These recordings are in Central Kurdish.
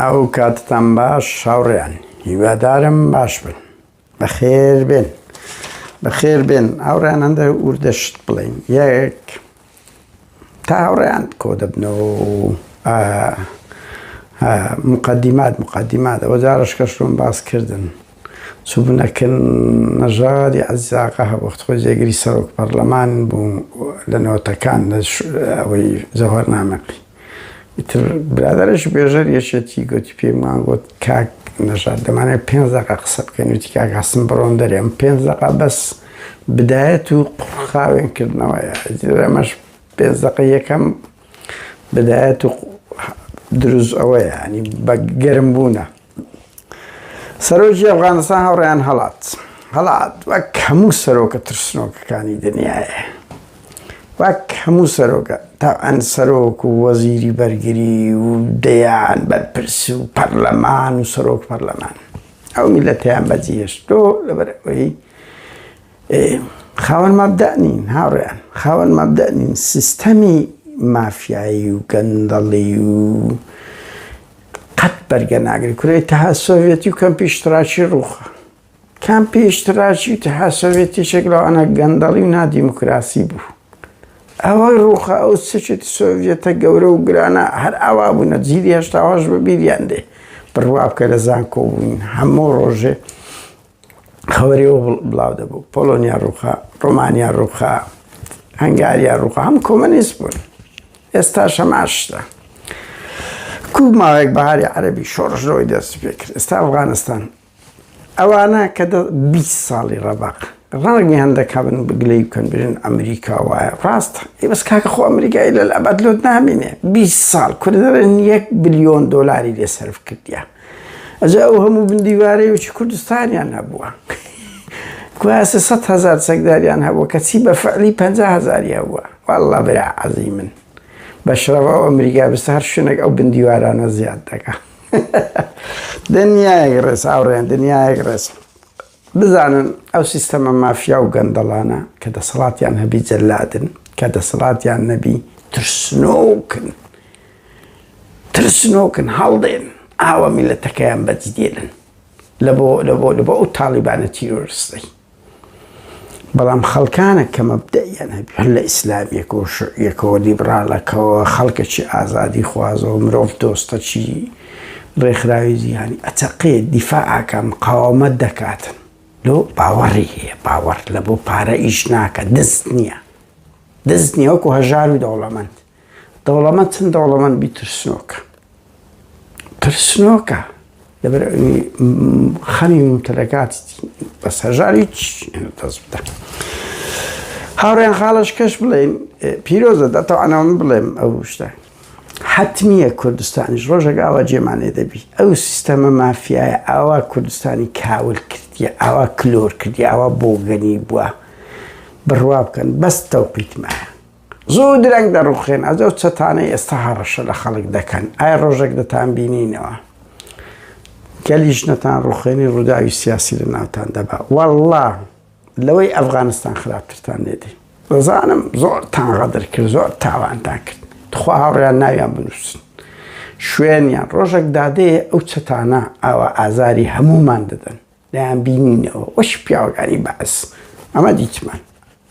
ئەو کاتتان باش هاوڕێیان هیوادارم باش بن بەخێر بێن بەخێر بێن هاوڕێیان هەندە وردەشت بڵێن یەک تا هاوڕێیان کۆ دەبنەوە مقدمات ئەوە جارش کەشتم باس کردن چوبنەکن نەژادی عەزیزاقا هەبوو خۆی جێگری سەرۆک پەرلەمان بوو لە نەوەتەکان ئەوەی زەوهەرنامەقی ئیتر برادەرش بێژەر یەکێتی گوتی پێم گوت کاک نەژاد دەمانێت 5 دقیقە قسە بکەین وتی کاک هەستم بڕۆن دەرێ ئەم 5 دقیقە بەس بدایەت و قوڕخاوێنکردنەوەیە ئەمەش 5 دقیقە یەکەم بدایەت و دروست ئەوەیە ینی بە گەرمبوونە سەرۆکی ئەفغانستان هاوڕێیان هەڵات وەک هەموو سەرۆکە ترسنۆکەکانی دنیایە وەک هەموو سەرۆکە تا ئەن سەرۆک و وەزیری بەرگری و دەیان بەرپرس و پەرلەمان و سەرۆک پەرلەمان ئەو میلەتیان بەجێهێشتۆ لەبەرەوەی خاوەن مەبدە نین هاوڕێیان خاوەن مەبدە نین سیستەمی مافیایی و گەندەڵی و قەت بەرگە ناگری کوڕی ئیتیحاد سۆڤێتی و کەمپی ئیشتراکی ڕووخە کەمپی ئیشتراکی و ئیتیحاد سۆڤێتیشێک لەوانە گەندەڵی و نادیموکراسی بوو ئەوەی ڕووخە ئەو سەچێتی سۆڤێتە گەورە و گرانە هەر ئاوا بوونە جیلی هێشتاوەش بە بیریان دێ بڕوا بکە لە زانکۆ بووین هەموو ڕۆژێ خەوەریەوە بڵاو دەبوو پۆلۆنیا ڕووخە ڕۆمانیا ڕووخە هەنگاریا ڕووخە هەم کۆمەنیست بوون ئێستاش هەماشتە کوو ماوەیەک بەهاری عەرەبی شۆڕژەوەی دەست پێ کرد ئێستا ئەفغانستان ئەوانە کە 20 ساڵی ڕەباق ڕەنگی هەندێک هەبن بگلەی بکەن برن ئەمریکا وایە ڕاستە بەس کاکە خۆ ئەمریکایی لە ئەبەد لۆت نامێنێ 20 ساڵ کوردەڵێن 1 بلیۆن دۆلاری لێ سەرف کردیە ئەجا ئەو هەموو بندیوارەیەکی کوردستانیان هەبووە کواسە 100,000 چەکداریان هەبووە کەچی بە فعلی 50,000 هەبووە وەڵڵا برا عەزی من بەشرەوە ئەو ئەمریکا بستە هەر شوێنێک ئەو بندیوارانە زیاد دەکا دنیایەک ڕێز هاوڕێیان دنیایەک ڕێز بزانن ئەو سیستەمە مافیا و گەندەڵانە کە دەسەڵاتیان هەبی جەلادن کە دەسەڵاتیان نەبی ترسنۆکن هەڵدێن ئاوە میلەتەکەیان بەجدێنن لە بۆ ئەو تاڵیبانە تیرۆریستەی بەڵام خەڵکانە کە مەبدەیان هەبی هەر لە ئیسلامیەکە و شوعیەکەوە لیبراڵەکەەوە خەڵکێکی ئازادی خوازەوە مرۆڤ دۆستە چی ڕێکخراوی جیهانی ئەچەقێ دیفاعاکە مقاومەت دەکاتن لۆ باوەڕی هەیە باوەڕ لە بۆ پارە ئیش ناکە دەست نییە وەکو هەژار و دەوڵەمەند چەند دەوڵەمەند بی ترسنۆکە لەبەر خەمی ممتلەکاتی بەس هەژاری دەست بدە هاوڕێیان خاڵش کەش بڵێن پیرۆزە دەتەوانەوە من بڵێم ئەو شتە حتمیە کوردستانیش ڕۆژێک ئاوا جێمانێ دەبی ئەو سیستەمە مافیایە ئاوا کوردستانی کاول کردیە ئاوا کلۆر کردی ئاوا بۆگەنی بووە بڕوا بکەن بەس تەوقیتمایە زوو درەنگ دەڕوخێن ئەو چەتانەی ئێستا هەڕەشە لە خەڵک دەکەن ئایا ڕۆژێک دەتان بینینەوە گەلیش نەتان ڕوخێنی ڕووداوی سیاسی لە ناوتان دەبا وەڵڵا لەوەی ئەفغانستان خراپترتان لێدەی دەزانم زۆرتان غەدر کرد زۆر تاوانتان کرد خوا هاوڕێیان ناویان بنووسن شوێنیان ڕۆژێک دادەیە ئەو چەتانە ئاوا ئازاری هەمومان دەدەن لایان بینینەوە وەش پیاوەکانی بەس ئەمە دیتمان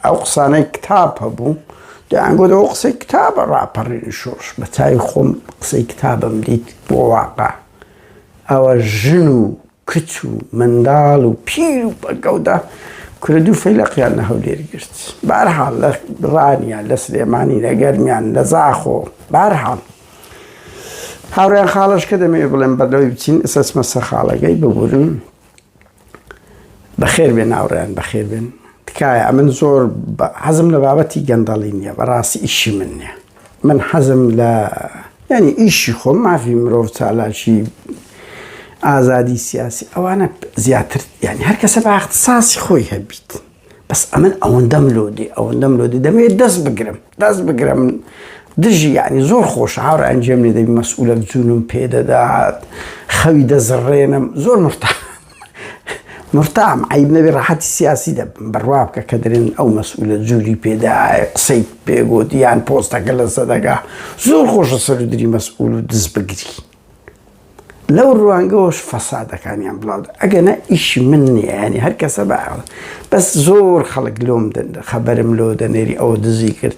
ئەو قسانەی کتاب هەبوو دەیانگوت ئەو قسەی کتابە ڕاپەڕێنی شۆڕش بە چاوی خۆم قسەی کتابم دیت بۆ واقع ئەوە ژن و کچ و منداڵ و پیر و بەگەودا کوردی و فەیلەقیان لە هەولێرگرت بەهەرحاڵ لە ڕانیان لە سلێمانی لە گەرمیان لە زاخۆ بەهەرحاڵ هاوڕێیان خاڵش کە دەمەوێت بڵێم بەردەوای بچین ئەسەسمە سەر خاڵەکەی ببورن بەخێر بێن هاوڕێیان بەخێر بێن تکایە ئەمن زۆر حەزم لە بابەتی گەندەڵی نییە بەڕاستی ئیشی من نییە من حەزم لە ینی ئیشی خۆم مافی مرۆڤ چالاکی ئازادی سیاسی ئەوانە زیاتر ینی هەر کەسە بە اختصاصی خۆی هەبیت بەس ئەمن ئەوەندەم لۆدی دەمەوێت دەست بگرم دژی ینی زۆر خۆش هاوڕێ ئەنجێم لێ دەبی مەسئولە جوونم پێدەدات خەوی دەزڕێنم زۆر مرتاحم عیب نەبێ ڕاحەتی سیاسی دەبم بڕوا بکە کە دەرێن ئەو مەسئولە جووری پێدایە قسەی پێگوت یان پۆستەکە لە سەدەگا زۆر خۆشە سەرودری مەسئول و دز بگری لو الروانگەوەش فەسادەکانیان بڵاو ئەگەنە ئیش من نییە ینی هەر کەسە باوە بەس زۆر خەڵک لۆم خەبەرم لۆ دەنێری ئەوە دزی کرد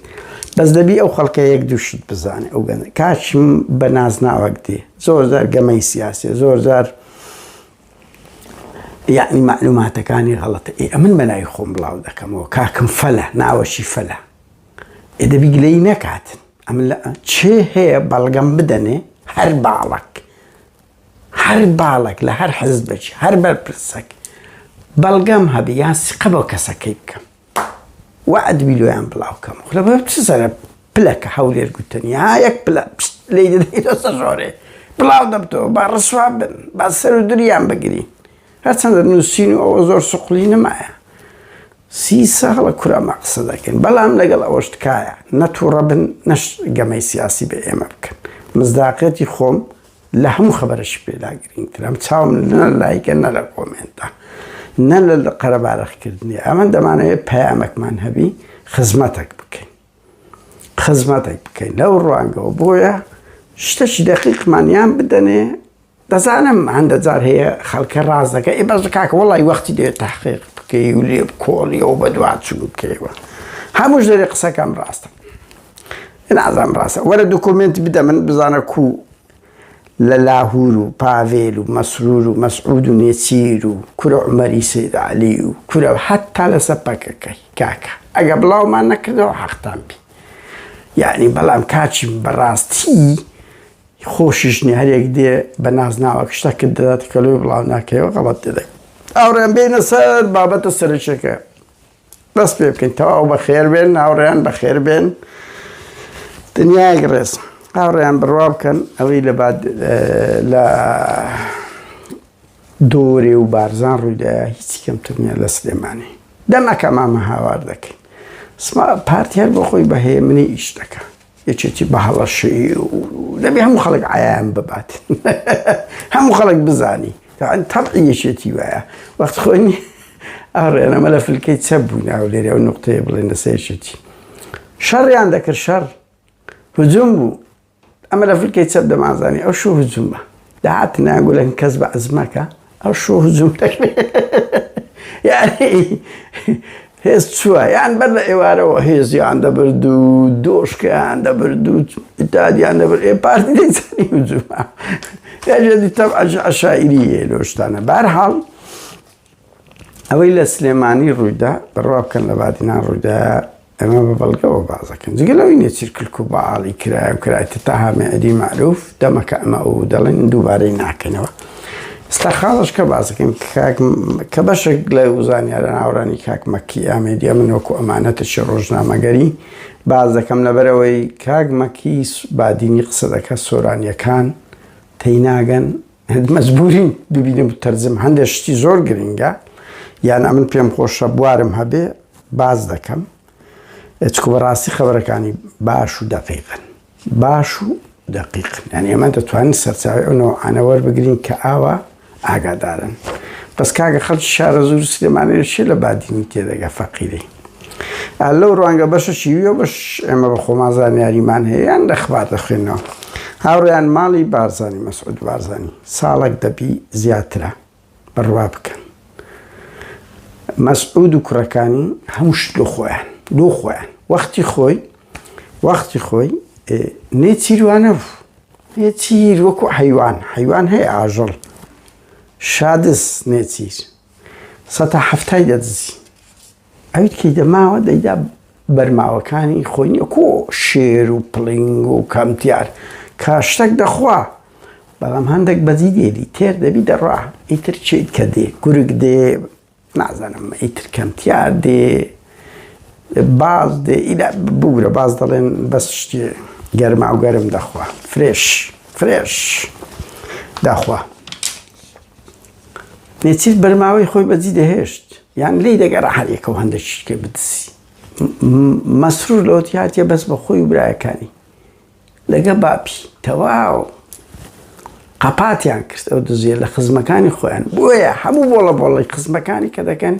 بەس دەبی ئەو خەڵکە یەک دووشت بزانێ ئەو گەنە کاچم بە نازناوەک دێ زۆر زار گەمەی سیاسێ زۆر زار یعنی معلوماتەکانی غەڵەتە ئەمن بەناوی خۆم بڵاو دەکەمەوە کاکم فەلە ناوەشی فەلە دەبی گلەی نەکاتن ئەمن چێ هەیە بەڵگەم بدەنێ هەر باڵک لە هەر حزبێکی هەر بەرپرسەک بەڵگەم هەبی یان سقە بۆ کەسەکەی بکەم وعدبی لۆیان بڵاوکەم لەبەر چ سەرە پلەکە هەولێر گوتنی ها یەک پلە لێی دەدەیتە ژۆرێ بڵاو دەبتەوە با ڕسوا بن با سەر و دریان بگرین هەرچەندە نووسین و ئەوە زۆر سوقلی نەمایە 30 ساڵە کورە مەقسە دەکەین بەڵام لەگەڵ ئەوەش تکایە نەتووڕە بن نەش گەمەی سیاسی بە ئێمە بکەن مزداقەتی خۆم لە هەموو خەبەرەشی پێدا گرنگترم چاوم نە لایکە نە لە کۆمێنتە نە لە قەرەبارەخکردنی ئەمە دەمانەوێت پەیامێکمان هەبی خزمەتێک بکەین لەو ڕوانگەوە بۆیە شتێکی دەقیقمانیان بدەنێ دەزانم هەندە جار هەیە خەڵکە ڕاز دەکەی ئێ بەش کاکە وەڵی وەختی دەوێت تەحقیق بکەی و لێ کۆڵی ئەو بە دواتچوو بکەیەوە هەمووش دەرێ قسەکەم ڕاستە نازانم ڕاستە وەرە دوکۆمنتی بدە من بزانە کو لە لاهور و پاڤێل و مەسرور و مەسعود و نێچیر و کورە عومەری سەید عەلی و کورە هەتا لەسەر پەکەکەی کاکە ئەگە بڵاومان نەکردەوە حەقتان بی یعنی بەڵام کاچی بەڕاستی خۆشیش نیە هەرێک دێ بە نازناوە شتەکرد دەداتە کە لێ بڵاو ناکەیەوە غەڵەت دەدەی ئاوڕێن بێنە سەر بابەتە سەرچەکە دەست پێ بکەین تەواو بەخێر بێن هاوڕێیان بەخێر بێن دنیای ڕێز هاوڕێیان بڕوا بکەن ئەوەی لە دۆرێ و بارزان ڕوویدایە هیچی کەمتر نییە لە سلێمانی دەمەکە مامە هاوار دەکەین پارتیار بۆ خۆی بەهەیە منی ئیش دەکە یەکێکی بە هەڵەشەی و دەبێ هەموو خەڵک عیان ببات هەموو خەڵک بزانی تەبعی یەکێتی وایە وەخت خۆنی ئاڕێن ئەمە لە فلکەی چەپ بووین ئەو لێرە ئەو نوقتەیە بڵێن لەسەر یەکێتی شەڕیان دەکرد شەڕ هجوم بوو ئەمە لە فلکەی چەپ دەمازانی ئەو شۆ هجومە داهات ناگولەن کەس بە عەزمەکە ئەو شۆ هجوم دەکرێت یعنی هێز چووە یان بەر لە ئێوارەوە هێزیان دەبرد و دۆشکیان دەبرد و ئیتادیان دەبرد پارتی دەیزانی هجومە یاجێتی تەبع عەشائیریە لەو شتانە بەهەرحاڵ ئەوەی لە سلێمانی ڕوویدا بڕوا بکەن لە بادینان ڕوویدایە ئەمە بە بەڵگەوە باز دەکەن جگە لەوەی نێچیر کلک و بەعاڵی کرایە و کرایەتە تەها مەعدی معروف دەمەکە ئەمە ئەو دەڵێن دووبارەی ناکەنەوە ستا خاڵش کە باز دەکەین کە بەشێک لە وزانیارە ناوڕانی کاک مەکی ئامێدیە من وەکو ئەمانەتەشی ڕۆژنامەگەری باز دەکەم لەبەرەوەی کاک مەکی بادینی قسە دەکە سۆرانیەکان تێیناگەن مەجبورین ببینم تەرجم هەندێک شتی زۆر گرنگە یان ئەمن پێم خۆشە بوارم هەبێ باز دەکەم چکە بەڕاستی خەبەرەکانی باش و دەقیقن یعنی ئێمە دەتوانین سەرچاوی ئەو نەوعانە وەربگرین کە ئاوا ئاگادارن بەس کاگە خەڵکی شارە زوور سلێمانی چێ لە بادینی تێدەگە فەقیری لەو ڕوانگە بەشەشی ویە بەش ئێمە بە خۆمان زانیاریمان هەیە یان دەخبار دەخوێنەوە هاوڕێیان ماڵی بارزانی مەسعود بارزانی ساڵێک دەبی زیاترە بڕوا بکەن مەسعود و کوڕەکانی هەموو شت لۆ خۆیان وەختی خۆی نێچیروانە بوو نێچیر وەکو حەیوان هەیە ئاژەڵ شادس نێچیر 170 دەدزی ئەویت کەی دەماوە دەیدا بەرماوەکانی خۆی نیەکۆ شێر و پڵنگ و کەمتیار کە شتێک دەخوا بەڵام هەندێک بەزی دێلی تێر دەبی دەڕوا ئیتر چیت کە دێ گورگ دێ نازانم ئیتر کەمتیار دێ باز دێ بگورە باز دەڵێن بەس شتی گەرما و گەرم دەخوا فرێش دەخوا نێچیر بەرماوەی خۆی بەجی دەهێشت یان لی دەگەڕا هەرێکە و هەندێکیکە بدسی مەسرور لەوەتی هاتیە بەس بە خۆی و برایەکانی لەگە باپی تەواو قەپاتیان کرد ئەو دزیە لە خزمەکانی خۆیان بۆیە هەموو بۆڵەی خزمەکانی کە دەکەن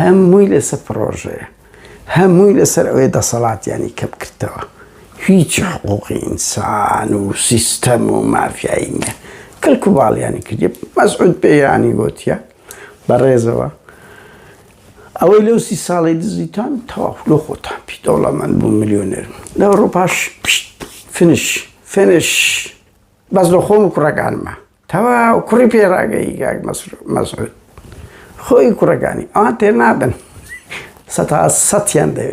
هەمووی لەسەر پرۆژەیە هەمووی لەسەر ئەوەی دەسەڵاتیانی کە بکردەوە هیچ حقوقی ئینسان و سیستەم و مافیایی نییە كالكوبال يعني كذب مسعود بي يعني قوتيا بريزوا أو لو سي صالي دزيتان تاو لو خوتان بي دولا من بو مليونير لو روباش فينش بس لو خوم كراغان ما توا كوري بي راغي مسعود خوي كراغاني أنت نادن ستا ساتيان دي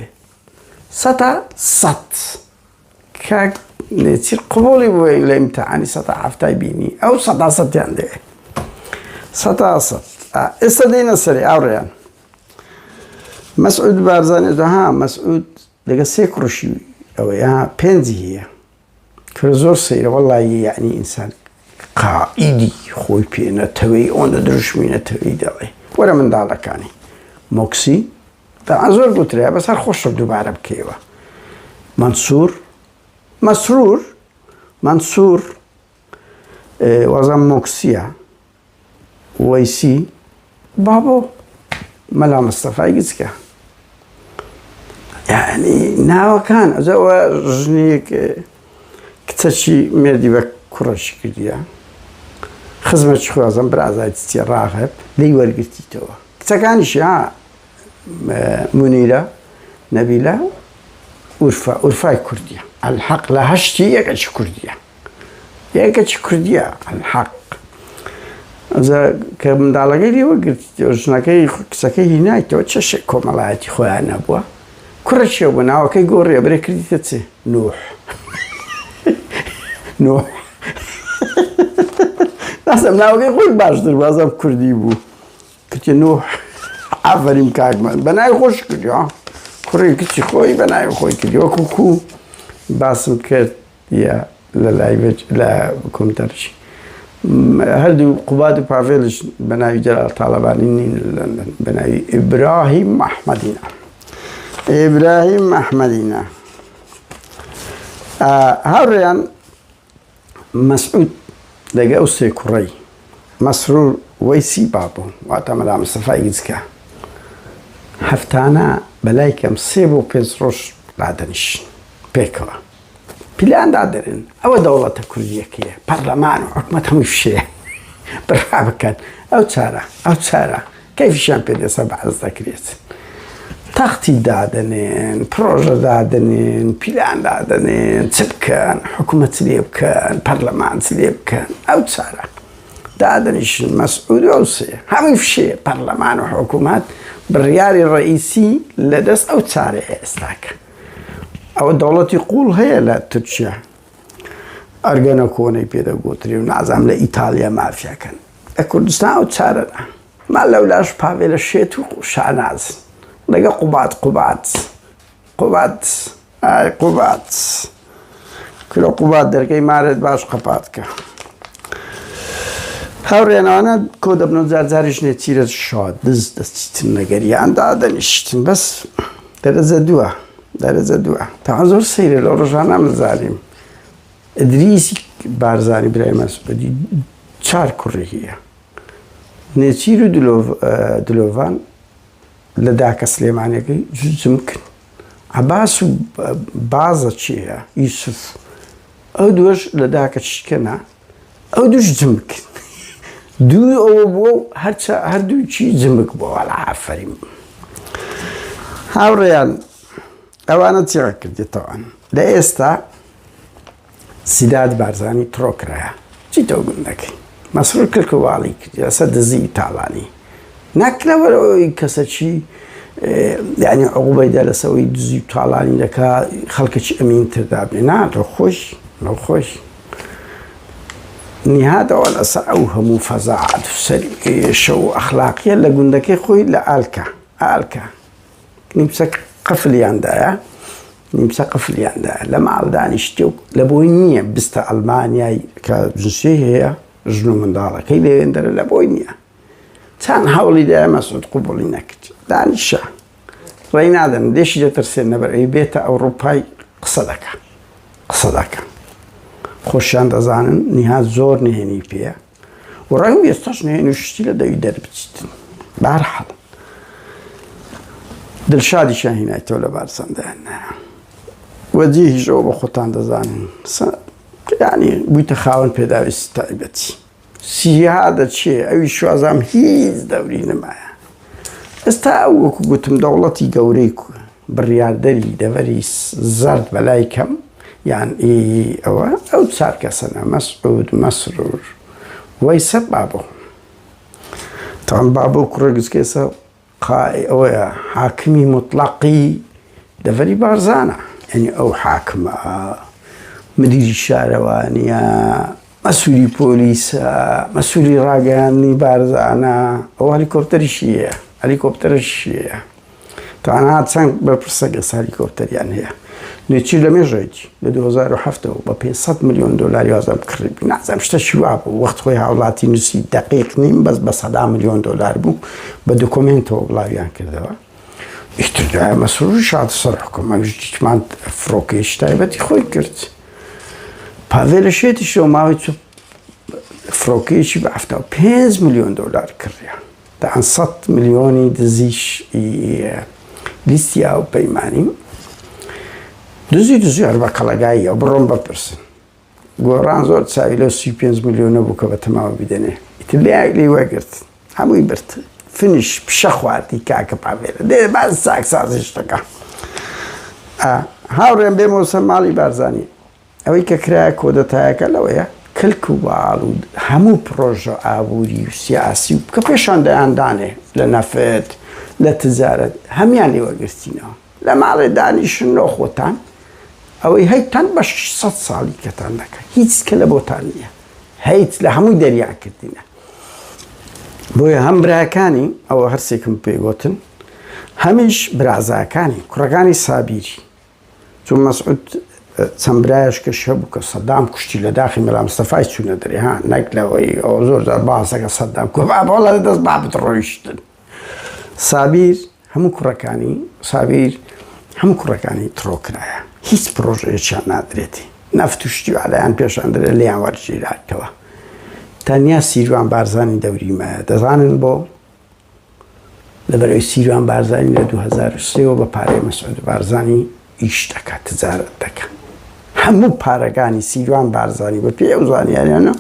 ستا سات كاك نتصير قبولي ولا امتحاني ستا عفتاي بيني أو ستا ساتيان دي ستا سات استدينا سري أوريان مسعود بارزاني ها مسعود لقى سيكروشي أو يا بنزي هي كرزور سير والله يعني إنسان قائدي خوي بينا توي أنا درش مينا توي داوي ورا من دالك يعني موكسي تعذر قلت له بس هالخش دوباره بكيوه منصور وزن موكسيا ويسي بابو ملا مصطفى يجزكه يعني ناو كان زوجنيك كتشي مردي بكرش كديا خدمة شو أزم برازايت راغب لي ورقتي توا كتكانش منيرة نبيلة أرفاي كردية الحق لا هشتي يكش كردية الحق إذا كم دالعي لي وقت جناكي كسكي هنا يتوجه كمالاتي خوينا بوا كرشة بنا وكي قوري بريكريتة نوح لازم ناوي خوي باشتر بازم كردي بو كتير نوح عفريم كاغمان بناي خوش كديا كوري كتير خوي بناي خوي كديا كوكو باسم كرت يا لا لا كومترش هادو قباد بافيلش بناي جلال طالبانين بناي إبراهيم أحمدينا هاريان مسعود لقى أسي كوري مسرور ويسي بابو واتملا مصطفى يجزكا هفتانا بلايكم سيبو بيزروش لادنش بيكوا بلان دادرين أو دولة كردية كيه برلمان وحكمتهم الشيء برابكان أو تسارة كيف شامبيون سبع ذكريات تختي دادنين بروجة دادنين بلان دادنين تبكان حكومة ليبكان برلمان ليبكان أو تسارة دادنش مسؤول أوصي هم في شيء برلمان وحكومات بالريال الرئيسي لدس أو تسارة استاك أو الدولة يقول هي لا تتشع أرجعنا كوني بيدا قطري ونعزم لإيطاليا ما فيها كان كردستان أو تسارة ما لولاش بافيل الشيتو شعناز لقى قبات كل قبات دركي مارد باش قباتك هاورينا أنا كود ابن زارزارش نتيرة شاد دستن نجاري عند عدنشتن بس درجة دوا تعذر سير لو رجعنا من الظالم إدريسي بارزاني براي مسعودي چار كورية نتيرة دلوفان لداك سليماني كي جزء ممكن عباس بعض شيء يوسف أو دوش لداك تشكنا أو دوش جمك دو أو بو هر دو شيء جمك بو على عفريم هاوريان أو أنا تذكرت طبعا لأستا سداد بارزاني تروكرا جيتو قلناك مسرور كالكوالي جسد زي تعلاني نكلا ولا كسرشي يعني عقوبة دالة سوي زي تعلاني لك خلقش أمين تدابني نعم لو خوش نهاية ولا سعوها مفزعات سري شو أخلاقية لقندك خوي لألكا نمسك قفلي عندها لما عرداني اشتوك لبوينية بستا ألمانيا كجنسية هي جنو من دارك كي لي يندر لبوينية تان حولي دا مسعود قبولي نكت دانشا رأينا دم ديش جترسين نبر اي بيتا أوروباي قصدك خوشان دزانن نهاية زور نهيني بيا ورأيهم يستاش نهيني وشتيلة دا يدر بتشتن بارحل دلشادي شاهينا يتولى بارسان دهنا وجيه جو بخطان دزانن يعني بيتخاون بيداوي ستايبتي سیاده چیه ئەوی شوازام هیچ دەوری نمایە ئێستا ئەو وەکو گوتم دەوڵەتی گەورەی بڕیاردەری دەڤەری زەرد بەلای کەم یان ئەو چار کەسەنە مەسعود مەسرور وەیسە بابۆ تاوان بابۆ کوڕە گچکێسە ئەوەیە حاکمی مطلقی دەڤەری بارزانە یعنی ئەو حاکمە مدیری شارەوانیە مەسوولی پۆلیسە مەسوولی ڕاگەیاندنی بارزانە ئەو هەلیکۆپتەریشیە هەلیکۆپتەرشیە تاوانها چەند بەرپرسە گەس هەلیکۆپتەریان هەیە نێچی لە مێژێکی لە 2007 بە 500 ملیۆن دۆلاری وازم کڕی نازانم شتەشی وا بوو وەخت خۆی هاوڵاتی نووسی دەقیق نیم بەس بە 100 ملیۆن دۆلار بوو بە دۆکۆمنتەوە بڵاویان کردەوە ئیتر دوایە مەسرور شاتە سەر حکومە هیچمان فڕۆکەیەکی تایبەتی خۆی کرد پاڤێ لە شێتیشەوە ماوەی چوو فڕۆکەیەکی بە 75 ملیۆن دۆلار کڕیە دەیان 100 ملیۆنی دزیش لیستی ئاو پەیمانی دزی هەر بە کەڵەگایی ئەو بڕۆم بپرسن گۆڕان زۆر چاوی لە 35 ملیۆنە بوو کە بە تەماوە بیدەنێ ئیتر لێ وەگرت هەمووی برد فنیش پیشە خواردی کاکە پاڤێرە دێ باز چاکسازی شتەکە هاوڕێم بێمەوە سەر ماڵی بارزانی ئەوەی کە کرایە کۆدەتایەکە لەوەیە کلک و باڵ و هەموو پرۆژە ئابووری و سیاسی و کە پێشان دەیاندانێ لە نەفت لە تجارەت هەمیان لێوەگرتینەوە لە ماڵێ دانیشنەوە خۆتان ئەوەی هەیتان بە 600 ساڵی کەتان دەکەن هیچ کە لە بۆتان نییە هەیت لە هەمووی دەریان کردینە بۆیە هەم برایەکانی ئەوە هەرسێکم پێگوتن هەمیش برازاکانی کوڕەکانی سابیری چون مەسعود چەند برایەش کە شە بوو کە سەدام کوشتی لە داخی مەلا مستەفای چوونە دەرێ ها نەک لەوەی ئەو زۆر جار باسەکە سەدام بەڵە دەست بابت ڕۆیشتن سابیر هەموو کوڕەکانی سابیر هەموو کوڕەکانی تڕۆکرایە هیچ پرۆژەیەکیان نادرێتی نەفت و شتی و عەلایان پێشان درێت لێیان وەرگیراتەوە تەنیا سیروان بارزانی دەوریمایە دەزانن بۆ لەبەرەوەی سیروان بارزانی لە 2003 بە پارەی مەسعود بارزانی ئیش دەکات تجارەت دەکات هەموو پارەکانی سیروان بارزانی بە پێی ئەو زانیاریانە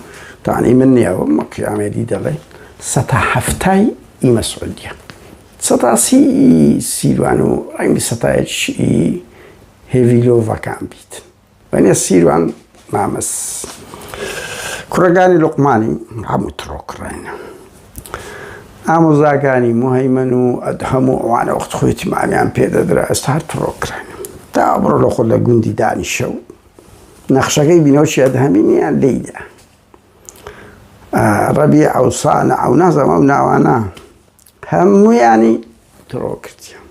تاوانەی من نییەوە مەکی ئامێدی دەڵێ 170 مەسعودیە 130 سیروان و ڕەنگی 100 هێڤیلۆڤەکان بیت وەنێ سیروان مامەس کوڕەکانی لوقمانی هەموو تڕۆکڕێنە ئامۆزاکانی موهەیمەن و هەموو ئەوانە وەخت خۆیەتی مامیان پێدەدرا ئێستا هەر تڕۆکڕێنە تا بڕۆ لە خۆ لە گوندی دانیشە و نەخشەکەی بینەوە هەمینیان لێیدا ڕەبیع ئەوسانە ئەو نازەمە ئەو ناوانە هەموویانی تڕۆ کردیان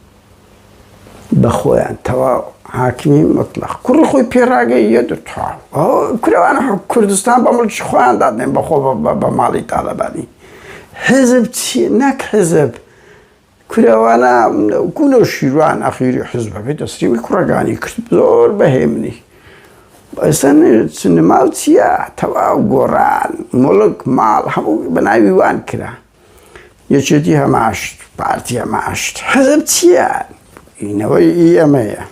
بە خۆیان تەواو حاکمی مطلق کوڕی خۆی پێڕاگەی یەدرتاو کورەوانە کوردستان بە مڵکی خۆیان دادنێن بەخۆ بە ماڵی تاالەبانی حزب چیە نەک حزب کورەوانە گونە شیروان ئەخیری حزبەکەی دەسریمی کوڕەکانی کرد زۆر بەهێمنی ئێستا سنەماڵ چییە تەواو گۆڕان مڵک ماڵ هەموو بە ناوی وان کرا یەکێتی هەماشت پارتی هەماشت حزب چییە ئینەوەی ئەمەیە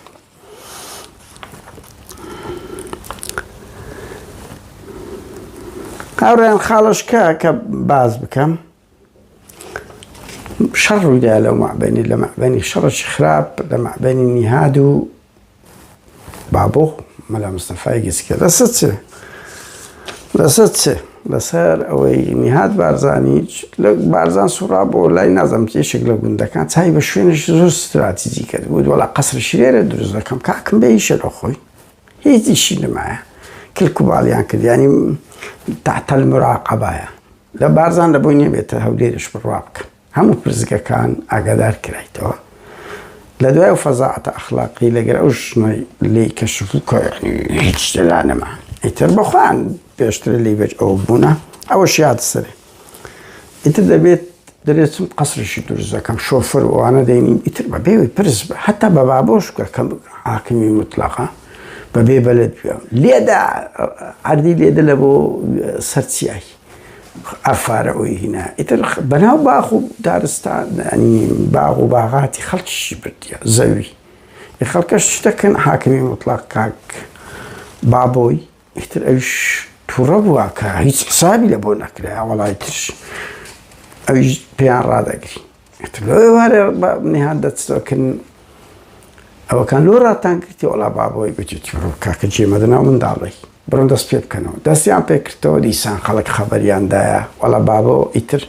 هاوڕێیان خاڵشکە کە باز بکەم شەڕ ڕوویدا لەو مابینی لە مابینی شەڕێکی خراپ لە مابینی نیهاد و بابۆ مەلا مستەفای گچکە لەسەر چ لەسەر ئەوەی نیهاد بارزانی بارزان سوڕا بۆ لای نازەم کێشێک لە گوندەکان چای بە شوێنێکی زۆر استراتیجی کرد بوو وەڵا قەسرشی لێرە دروست دەکەم کاکم بە ئیشە لە خۆی هیچ ئیشی نمایە کلک و باڵیان کرد ینی تحت المراقبەیە لە بارزان لە بۆی نییە بێتە هەولێرش بڕوا بکە هەموو پرزگەکان ئاگادار کرایتەوە لە دوای و فەزاعەتە ئەخلاقی لەگەر ئەو ژنەی لێی کەشفوکە هیچ تێدا نەما ئیتر بەخۆیان پێشتر لی بێت ئەو بوونە ئەوەش یاد سەرێ ئیتر دەبێت دەرێتم قەسرشی دروست دەکەم شۆفەر ئەوانە دەینین ئیتر بە بێوەی پرس بە هەتا بە بابۆش بکە کەم حاکمی مطلقە بەبێ بەلد بێ لێدا عەردی لێدە لە بۆ سەرچیایی ئەفارە ئەوی هینا ئیتر بەناو باغ و دارستان ینی باغ و باغاتی خەڵکیشی بردیە زەوی خەڵکەش دەکەن حاکمی مطلق کاک بابۆی ئیتر ئەوش تووڕە کە هیچ حسابی لە بۆ نەکرا وەڵای ترش ئەویش پێیان ڕدەگری وارێ نێهان دەچۆکن ئەوەکان لۆ ڕاتان کردی وەڵا بابەوەی گوتی کاکە جێمەدەنا منداڵی بڕۆن دەست پێ بکەنەوە دەستیان پێ کردەوە دیسان خەڵک خەبەریاندایە وەڵا بابەوە ئیتر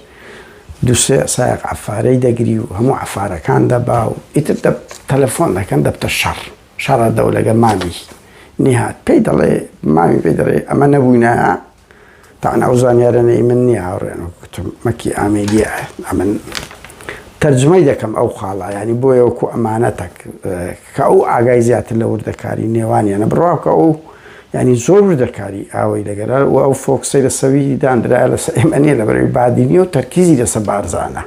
دووسێ سایق عفارەی دەگری و هەموو عفارەکان دەبا و ئیتر تەلەفۆن دەکەن دەبتە شەڕە دەو لەگە مامی نێهات پێی دەڵێ مامی پێی دەڵێ ئەمە نەبووینایە تاان ئەو زانیارەنەی من نییە هاوڕێن وتم مەکی ئامێدیە ئەمن تەرجمەی دەکەم ئەو خاڵە ینی بۆیە وەکو ئەمانەتەک کە ئەو ئاگای زیاتر لە وردەکاری نێوانیانە بڕواکە ئەو ینی زۆر وردەکاری ئاوەی لەگەرە و ئەو فۆکسەی لە سەوی دانرایە لە ئێمەنیە لە بەرەوەی بادینی و تەرکیزی لەسەر بارزانە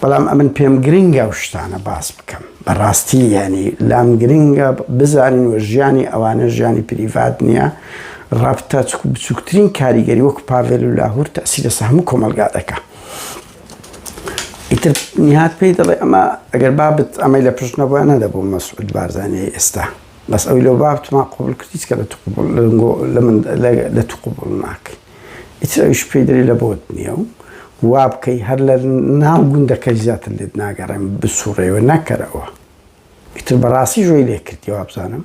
بەڵام ئەمن پێم گرنگە و شتانە باس بکەم بەڕاستی ینی لام گرنگە بزانین و ژیانی ئەوانە ژیانی پریڤات نییە ڕابتە بچووکترین کاریگەری وەکو پاڤێل و لاهور تەسیری لەسەر هەموو کۆمەلگا دەکا ئیتر نهات پێی دەڵێ ئەمە ئەگەر بابت ئەمەی لە پشت نەبووە نەدەبوو مەسعود بارزانەی ئێستا بەس ئەوی لەو بابتمان قوبڵ کردیت کە لە تو قوبڵ ناکەی ئیتر ئەویش پێی دەڵێ لە بۆت نییە و وا بکەی هەر لە ناو گوندەکە زیاتر لێت ناگەڕێم بسوڕێەوە نەکەرەوە ئیتر بەڕاستی ژۆی لێ کردیەوە بزانم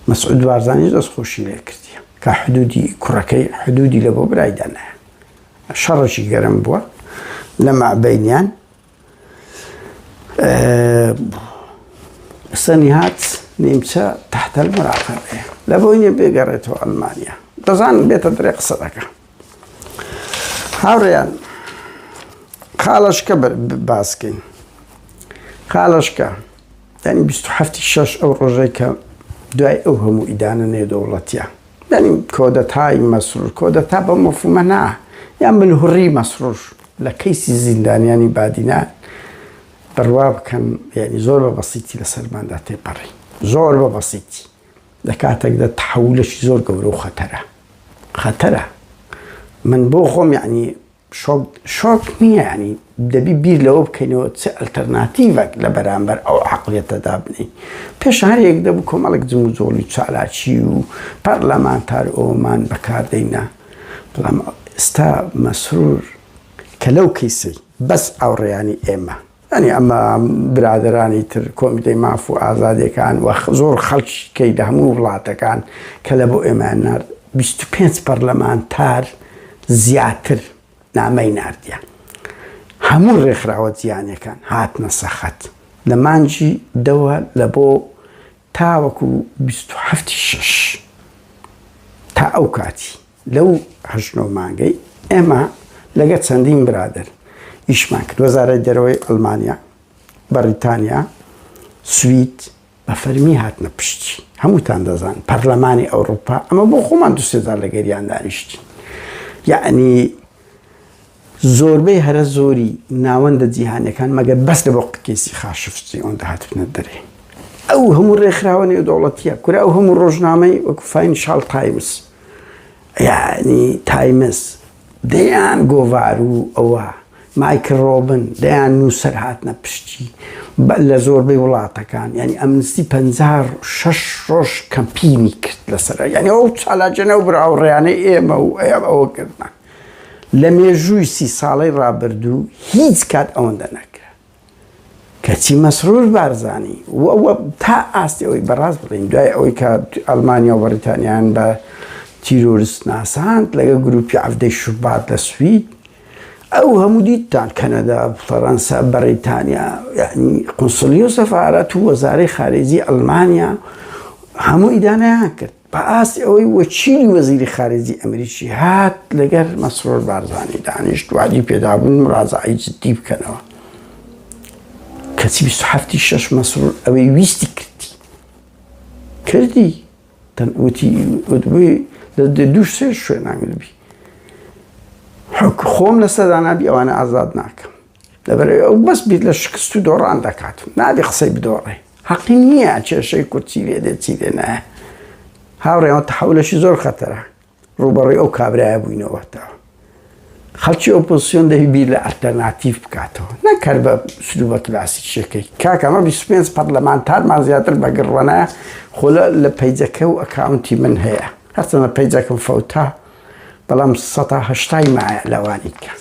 مەسعود بارزانیش دەستخۆشی لێ کردیە کە حدودی کوڕەکەی حدودی لە بۆ برایدا نایە شەڕێکی گەرم بووە لە مابەینیان سەنیهات نیمچە تحت المراقبە لە بۆی نیە بێگەڕێتەوە ئەڵمانیا دەزان بێتە درێ قسە دەکە هاوڕێیان خاڵشکە باسکەین خاڵشکە ینی 27 ئەو ڕۆژەی کە دوای ئەو هەموو ئیدانە نێودەوڵەتیە ینی کۆدەتای مەسرور کۆدەتا بە مەفهومە نا یان بنهوڕی مەسرور لە کەیسی زیندانیانی بادینان بڕوا بکەن ینی زۆر بە بەسیتی لە سەرماندا تێپەڕی زۆر بە بەسیتی لە کاتێکدا تەحولەشی زۆر گەورە و خەتەرە من بۆ خۆم یعنی شۆک نییە ینی دەبی بیر لەوە بکەینەوە چه ئەلتەرناتیڤێک لە بەرامبەر ئەو عەقڵیەتەدا بنین پێشانەیەک دەبوو کۆمەڵێک جم و جۆڵی چالاکی و پەرلەمانتار ئەومان بەکاردەینا بەڵام ئێستا مەسرور کە لەو کەیسەی بەس ئاوڕێیانی ئێمە ینی ئەمە برادرانی تر کۆمیتەی ماف و ئازادیەکان و زۆر خەڵکیکەی لە هەموو وڵاتەکان کە لە بۆ ئێمان نارد 25 پەرلەمانتار زیاتر نامەی ناردیان هەموو ڕێکخراوە جیهانیەکان هاتنە سەخت لە مانجی دەوە لە بۆ تاوەکو 27 تا ئەو کاتی لەو هەژنۆ مانگەی ئێمە لەگە چەندین برادر ئیشمان کرد وەزارەتی دەرەوەی ئەڵمانیا بەریتانیا سوید بە فەرمی هاتنە پشتی هەمووتان دەزان پەرلەمانی ئەوروپا ئەمە بۆ خۆمان دوسێزار لە گەریان دانیشتین یعنی زۆربەی هەرە زۆری ناوەندە جیهانیەکان مەگەر بەس لە بۆ کەیسی خاشفتی ئەوەندە هاتبنە دەرێ ئەو هەموو ڕێکخراوە نێودەوڵەتیە کورا ئەو هەموو ڕۆژنامەی وەکو فاینانشال تایمز یعنی تایمز دەیان گۆڤار و ئەوە مایکل ڕۆبن دەیان نووسەر هاتنە پشتی لە زۆربەی وڵاتەکان ینی ئەمنستی 56 ڕۆژ کەمپینی کرد لەسەر ینی ئەو چالاجەنە و براوڕێیانەی ئێمە و ئەوە کردن لە مێژووی 30 ساڵەی ڕابردوو هیچ کات ئەوەندە نەکرا کەچی مەسرور بارزانی وەوە تا ئاستی ئەوەی بەڕاست بڵین دوای ئەوەی کە ئەڵمانیا و بەریتانیان بە تیرۆریست ناساند لەگە گروپی عەفدەی شوبات لە سوید ئەو هەموو دیتان کەنەدا فەڕەنسا بەریتانیا یعنی قونسڵی و سەفارەت و وەزارەی خارجی ئەڵمانیا هەموو ئیدانەیان کرد بە ئاستی ئەوەی وەچیلی وەزیری خارجی ئەمریکی هات لەگەر مەسرور بارزانی دانیشت وعدی پێدابوون مڕازعی جدی بکەنەوە کەچی 27 مەسرور ئەوەی ویستی کردی وتی دوو سێ شوێناگربی خۆم لە سەدانابی ئەوانە ئازاد ناکەم لەبەرەوەی ئەو بەس بیت لە شکست و دۆڕان دەکاتم نابێ قسەی بدۆڕێ حەقی نییە کێشەی کورتی لێ دێت چی لێ نایە هاوڕێەوە تەحولەشی زۆر خەتەرە ڕوبەڕووی ئەو کابرایە بووینەوەتەوە خەڵکی ئۆپۆزیسیۆن دەبی بیر لە ئەلتەرناتیڤ بکاتەوە نەکەر بە سلوبە کلاسیکیەکەی کاکە ئەمە 25 پەرلەمانتارمان زیاتر بەگڕوانایە خۆ لە پەیجەکە و ئەکاونتی من هەیە هەرچەندە پەیجەکەم فەوتا بەڵام 180 مایە لەوانیکە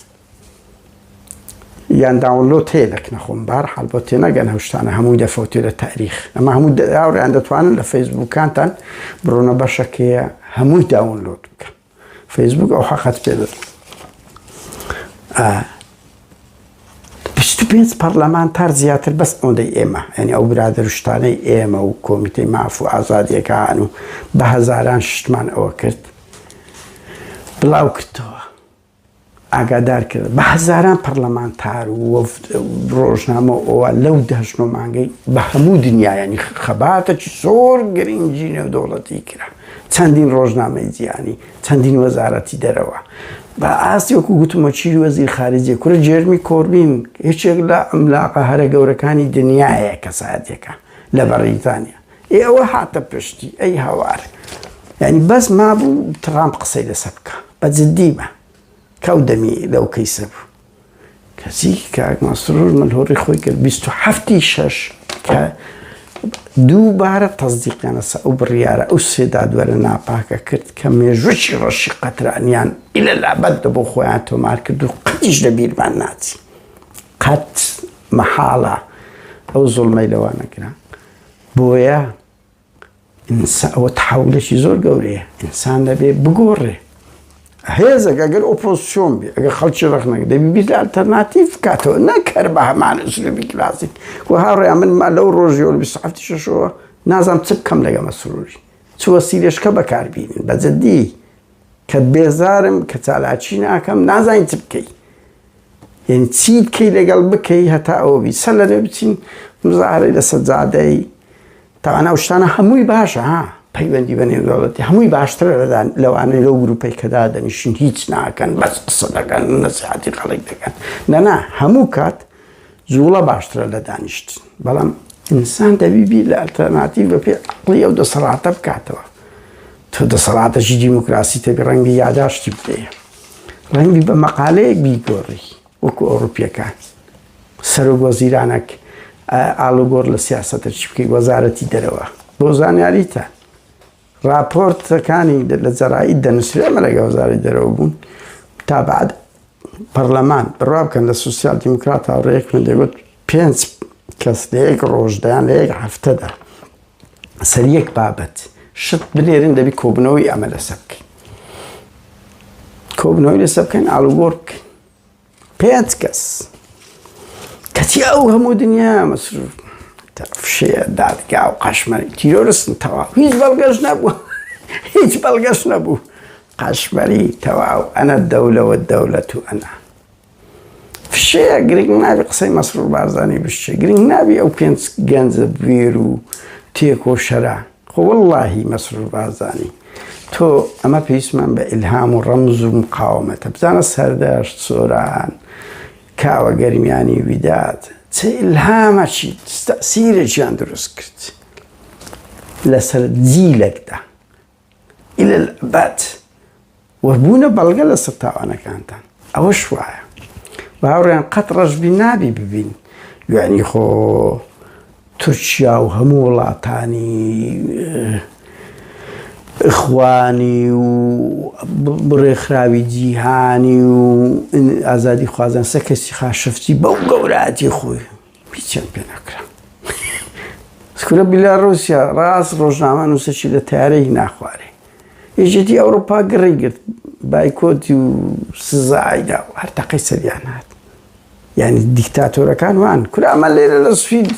یان داونلۆد هەیە لە کنەخۆم بەهەرحاڵ بۆ تێنەگەن ئەو شتانە هەمووی دەفەوتێ لە تاریخ ئەمە هەموو ئاوریان دەتوانن لە فەیسبوکانتان بڕۆنە بەشەکەیە هەمووی داونلۆد بکە فەیسبوک ئەو حەقت پێ دەدەن 25 پەرلەمانتار زیاتر بەس ئەوەندەی ئێمە یعنی ئەو برادەر و شتانەی ئێمە و کۆمیتەی ماف و ئازادیەکان و بە هەزاران شتمان ئەوە کرد بڵاو کردەوە ئاگادار کرد بە هەزاران پەرلەمانتار و ڕۆژنامە ئەوە لەو دەژن و مانگەی بە هەموو دنیا ینی خەباتێکی زۆر گرنگی نێودەوڵەتی کرا چەندین ڕۆژنامەی جیهانی چەندین وەزارەتی دەرەوە بە ئاستی وەکو گوتمە چیری وەزیر خارجیە کورە جێرمی کۆربین هیچێک لە ئەملاقە هەرە گەورەکانی دنیایە کەساتێکە لە بەریتانیا ئێوە هاتە پشتی ئەی هاوار یعنی بەس مابوو ترامپ قسەی لەسەر بکە بە جددی بە کەو دەمی لەو کەیسە بوو کەسی کاک مەسرور ملهۆڕی خۆی کرد 27 شەش کە دووبارە تەزدیقیانە ئەو بڕیارە ئەو سێ دادوەرە ناپاکە کرد کە مێژوەکی ڕەشی قەترانیان ئیلە لابەت دە بۆ خۆیان تۆمار کرد و قەتیش لە بیرمان ناچی قەت مەحاڵە ئەو زوڵمەی لەوە نەکرا بۆیە ئەوە تحولێکی زۆر گەورەیە ئینسان دەبێ بگۆڕێ هێزێک ئەگەر ئۆپۆزیسیۆن بێ ئەگەر خەڵکی ڕەخ نەکە دەبی بیت ئالتەرناتیڤ بکاتەوە نەکەر بە هەمان ئوسلوبی کلاسیک و هاوڕێیان من لەو ڕۆژی وەڵ 27 شەشەوە نازانم چ بکەم لەگە مەسروری چ وەسیلەشکە بەکاربینن بە جددی کە بێزارم کە چالاکی ناکەم نازانین چ بکەی یعنی چی بکەی لەگەڵ بکەی هەتا ئەوە بی سەر لەرێ بچین مزاحرەی لە سەجادەی تاوانە ئەو شتانە هەمووی باشە ها پەیوەندی بە نێودەوڵەتی هەمووی باشترە لەوانەی لەو گروپەی کەدا دەنیشن هیچ ناکەن بەس قسە دەکەن نەسیحەتی خەڵک دەکەن نەنا هەموو کات جوڵە باشترە لە دانیشتن بەڵام ئینسان دەبی لە ئەلتەرناتیڤ بە پێ عەقڵی ئەو دەسەڵاتە بکاتەوە تۆ دەسەڵاتەشی دیموکراسی تەبی ڕەنگی یاداشتی بدەیە ڕەنگی بە مەقالەیەک بیگۆڕی وەکو ئەوروپیەکان سەرۆک وەزیرانێک ئاڵوگۆڕ لە سیاسەتە چی بکەی وەزارەتی دەرەوە بۆ زانیاریتە راپۆرتەکانی لە جەرائید دەنووسرێ ئەمە لەگە وەزاری دەرەوە بوون تا بعد پەرلەمان بڕوا بکەن لە سوسیال دیموکرات هاوڕێیەک من دەگوت 5 کەس لە یەک ڕۆژدایان لە یەک هەفتەدا سەر یەک بابەت شت بنێرن دەبی کۆبنەوەی ئەمە لەسەر بکەین کۆبنەوەی لەسەر بکەین ئاڵوگۆڕ بکەین 5 کەس کەچی ئەو هەموو دنیا مەسرور فشەیە دادگا و قەشمەری تیرۆرستن تەواو هیچ بەڵگەش نەبوو هیچ بەڵگەش نەبوو قەشمەری تەواو ئەنە دەولەوە دەولەت و ئەنا فشەیە گرنگ نابی قسەی مەسرور بارزانی بشتە گرنگ نابی ئەو 5 گەنجە بوێر و تێک و شەرا خۆ وەڵڵاهی مەسرور بارزانی تۆ ئەمە پێویستمان بە ئیلهام و ڕەمز و مقاومەتە بزانە سەردەشت سۆران کاوە گەرمیانی ویداد چه ئیلهامەکی تەسیرێکیان دروست کرد لەسەر جیلێکدا ئیلە الئەبەد وەبوونە بەڵگە لەسەر تاوانەکانتان ئەوەش وایە باوەڕیان قەت ڕەشبی نابی ببین یعنی خۆ تورکیا و هەموو وڵاتانی ئیخوانی و بڕێکخراوی جیهانی و ئازادی خوازان سە کەسی خاشەفتی بەو گەورەتی خۆی هیچیان پێ نەکرا سکورە بیلاڕوسیا ڕاست ڕۆژنامە نووسەکی لە تیارەی ناخوارێ یەکێتی ئەوڕۆپا گڕی گرت بایکۆتی و سزایدا و هەر تەقەی سەریان هات یعنی دیکتاتۆرەکان وان کورە ئەمە لێرە لە سوید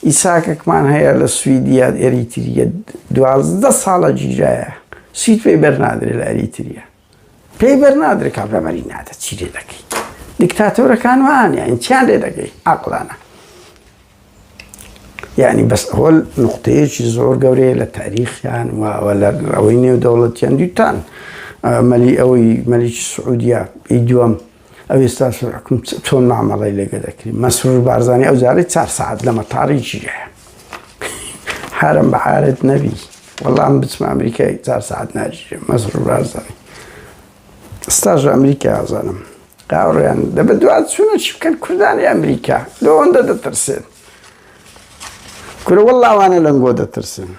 ئیساکەکمان هەیە لە سویدیا ئێریتریە 12 ساڵە جیرایە سوید پێی بەرنادرێ لە ئەریتریا پێی بەرنادرێ کابرامەری نادە چی لێ دەکەی دیکتاتۆرەکان وان یعنی چیان لێ دەکەی عەقڵانە یعنی بەس ئەوە نوقتەیەکی زۆر گەورەیە لە تاریخیان و لە ئەوەی نێودەوڵەتیان دیتان ئەوەی مەلیکی سعودیا ئی دووەم ئەو ئێستا حکوم چۆن مامەڵەی لێگە دەکرێت مەسرور بارزانی ئەو جارەی 4 ساعت لە مەتاڕی جیرایە حرم بە حارەت نەبی وەڵام بچمە ئەمریکای 4 ساعت ناگیرێ مەسرور بارزانی ئێستاژ ئەمریکا ئازانم قاوڕیان دەبە دوات چوونە چی بکەن کوردانی ئەمریکا لەوەندە دەترسێن کورە وەڵڵاوانە لەنگۆ دەترسن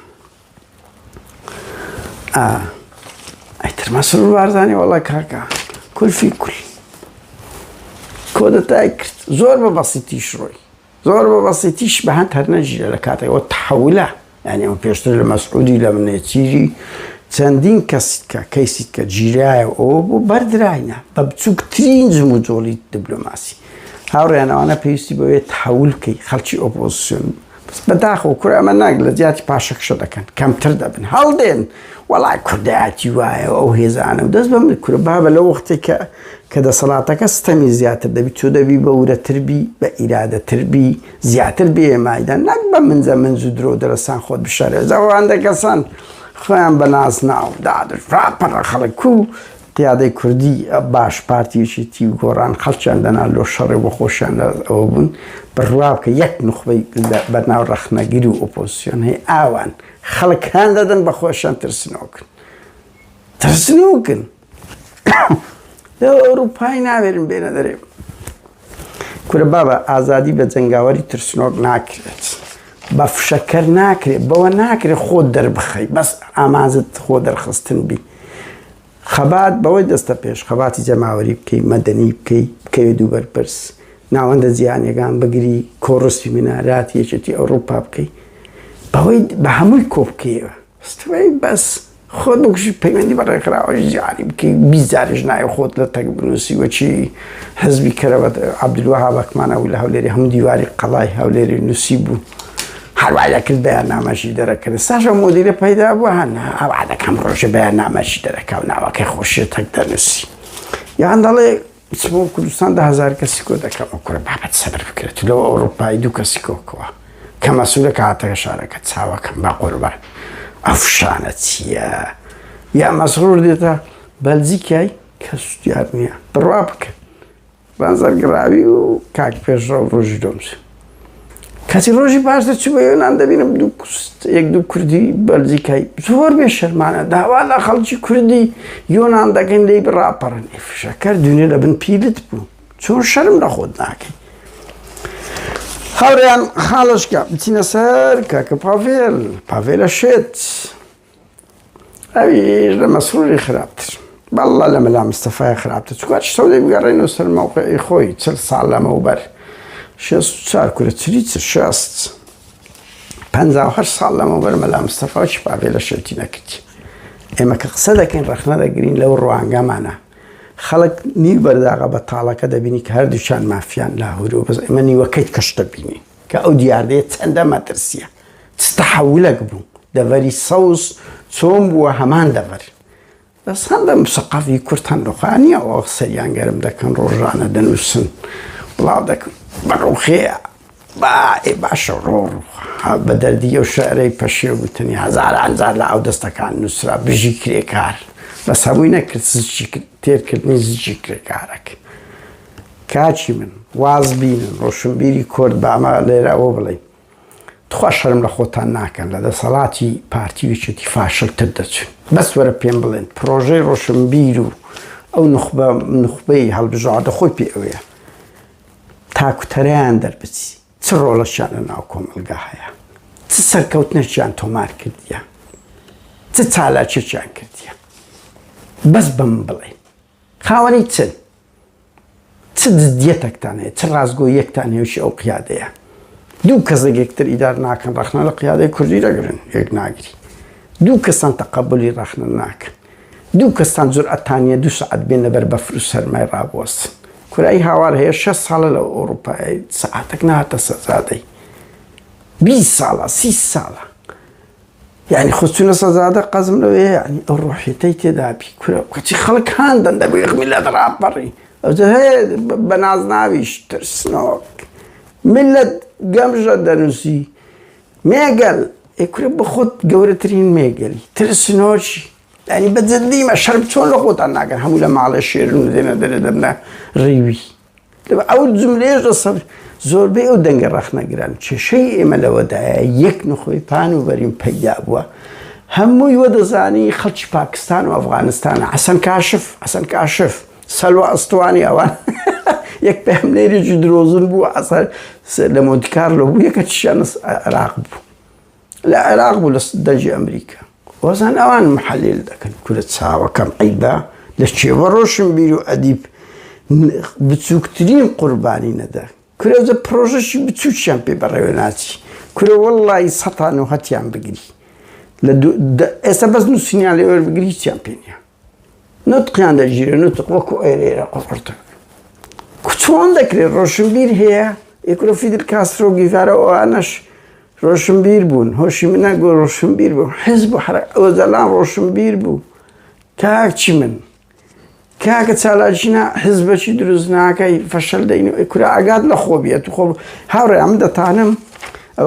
ئەیتر مسرور بارزاني والله كاكا كل في كل كودة تاكرت زور ببسيطيش روي زور ببسيطيش بهانت هرنجي لكاتي والتحولة يعني ما بيشتري المسعودي لما يتيجي تندين كيسيتك جيراي أو بردراينا ببتوك ترين زمودولي دبلوماسي هاوري أنا بيستي بوي تحول كي خلشي أوبوزيسيون بس بداخل كره من نقل زيادة باشك شده كم ترد بن هالدين والله كرداتي واي أو هزانه ودز بمن كره بابا لو وقتك كده صلاتك استمي زيادة دبي تودبي بورة تربي بإرادة تربي زيادة تربية مايدا نقبل من زمن زدرو درسان خود بشارع زو عندك أصلا خوان بناس ناو دادر رابر خلقو تیاده کردی باش پارتیشی تیو گوران خالشان دنا لو شر و خوشان اوبن برواب که یک نخبه برناو رخنا گیرو اپوزیسیون هی آوان خلق هند دادن بخوشان ترسنوکن ده اروپایی نبریم بینه داریم کره بابا آزادی به زنگاوری ترسنوک نکرد بفشکر نکرد با نکرد خود در بخی بس آمازت خود در خستن بی خبات بوید دست پیش خباتی جمعوری بکی مدنی بکی دوبر پرس ناوند زیانیگان بگیری کورس منارات یچتی اروپا بکی بوید به هموی کوب کیه استوید بس خود بکشی پیوندی برای خراج زیانی بکی بیزارش نای خود لطک بنوسی و چی حزبی کرد عبدالوهاب اکمان اوله هولیری هم دیواری قضای هولیری نصیبو هر وعده کرد برنامه‌شی داره کرد ساشا مدیر پیدا بود نه وعده کم روش برنامه‌شی داره که نه وقتی خوشی تک درنسی یا انداله اسمو کردستان 10,000 کسی کوده که مکره بابت صبر فکره تو لو اروپایی دو کسی کوه که مسئول که عطا شارکت سوا کم با قربان افشانتیه یا مسرور دیتا بلژیکی کس دیار نیا بروا بکن بانزرگراوی و کاک پیش روزی دومسی کسی روزی پاشته چی بیان بینم یک دو کردی بلژیکی زور بیشرمانه داوالا خالچی کردی یونان دکن لی برا پرن افشکر دنیا لبن پیلت بود چون شرم نخود ناکی خاوريان خالش كا بتينا سر كاك بافيل شت أبي مسرور خرابتر بالله لما لا مصطفى خرابتر تقولش سودي بقرين وصل موقع إخوي تل سالم وبر شست صار كل تريت شست بنزا وهر سالم وبر ملا مصطفى وش بافيل شتينا كتي إما كقصدك إن رخنا دقرين لو روان جمانا خلق نيو برداغا بطالة كده بيني كهر دوشان مافيان لاهورو بس اما نيو وكيت كشتا بيني كأو ديار دي تسنده ما ترسيا تستحولك بو دفري صوص صوم بو همان دفر بس هنده مسقافي كورتان روخانيا او اغسريان گرم دكن روجانا دنوسن بلاو دكن بروخيا باش رو بدردي و شعري پشيو بتني هزار لاو دستكان نسرا بجي كري كار بس هموی نکرد تیر کردنی زیجی کارک کاچی من واز بینن روشن بیری کرد با اما لیره او بلی تخواه شرم لخوتان نکن لده صلاتی پارتی ویچتی فاشل تردچون بس وره پیم بلین پروژه روشن بیرو او نخبه هل بجاعده خوی پی اویا تاکو تریان در بسی چه رولشان ناو کمالگاه یا چه سرکوتنش جان تومار کردیا چه چالاچه جان کردیا بس بمبلي خاوني تسد ديتك تاني ترازقو يك تاني وش او قيادة دو كزا يكتر إدار ناكن رخنا لقيادة كردي رقرن يك ناقري دو كسان تقبلي رخنا ناكن دو كسان جرأة تانية دو ساعت بين بربا فلوس هرمي رابوست كل أي هوار هي 6 سالة لو أوروبا ساعتك نهاتا سازادي 20 سالة 6 سالة يعني خصوصا سازادة قزم له يعني الروح يتيتي دابي كتي خلق هاندن دابي يغمي لا دراب بري هي بنازنا بيش ترسنوك ملت قمجة دانوسي ميقل يكري بخود قورترين ميقلي ترسنوشي يعني بتزدي ما شربتون لخوت عناقن همولا معلا شيرون دينا دنا ريوي أول جملة صبر زور بي او دنگ رخنا گران چه شيء ملا ودا یک نخوي پانو بریم پیدا بوا هموی ودا زانی خلچ پاکستان و افغانستان حسن کاشف سلوى اسطواني اوان یک بهم نيري جدروزن بو اصلا لمونت كارلو بو یک تشان عراق بو لا عراق بو لصدجي امريكا وەزان ئەوان محەلیل دەکەن کورە چاوەکەم عیبە لە چێوە ڕۆشنبیر و ئەدیب بچووکترین قوربانی نەدا کورە ئەوزە پرۆژەشی بچووکیان پێ بەڕێوە ناچی کورە وەڵڵی سەتان و هەتیان بگری ئێستا بەس نووسینیان لێوەر بگری هیچیان پێ نییە نوتقیان دەگیرێ نوتق وەکو ئێرێرە قوڕتە چۆن دەکرێت ڕۆشنبیر هەیە یەکورە فیدل کاسترۆ گیڤارە ئەوانەش ڕۆشنبیر بوون هۆشی منە گۆ ڕۆشنبیر بوو حیزب و ئۆزەلان ڕۆشنبیر بوو کاکچی من کاکە چالاکینا حیزبەکی دروست ناکەی فەشەل دەین کورە ئاگات لە خۆ بێت خۆ هاوڕێ ئەم دەتانم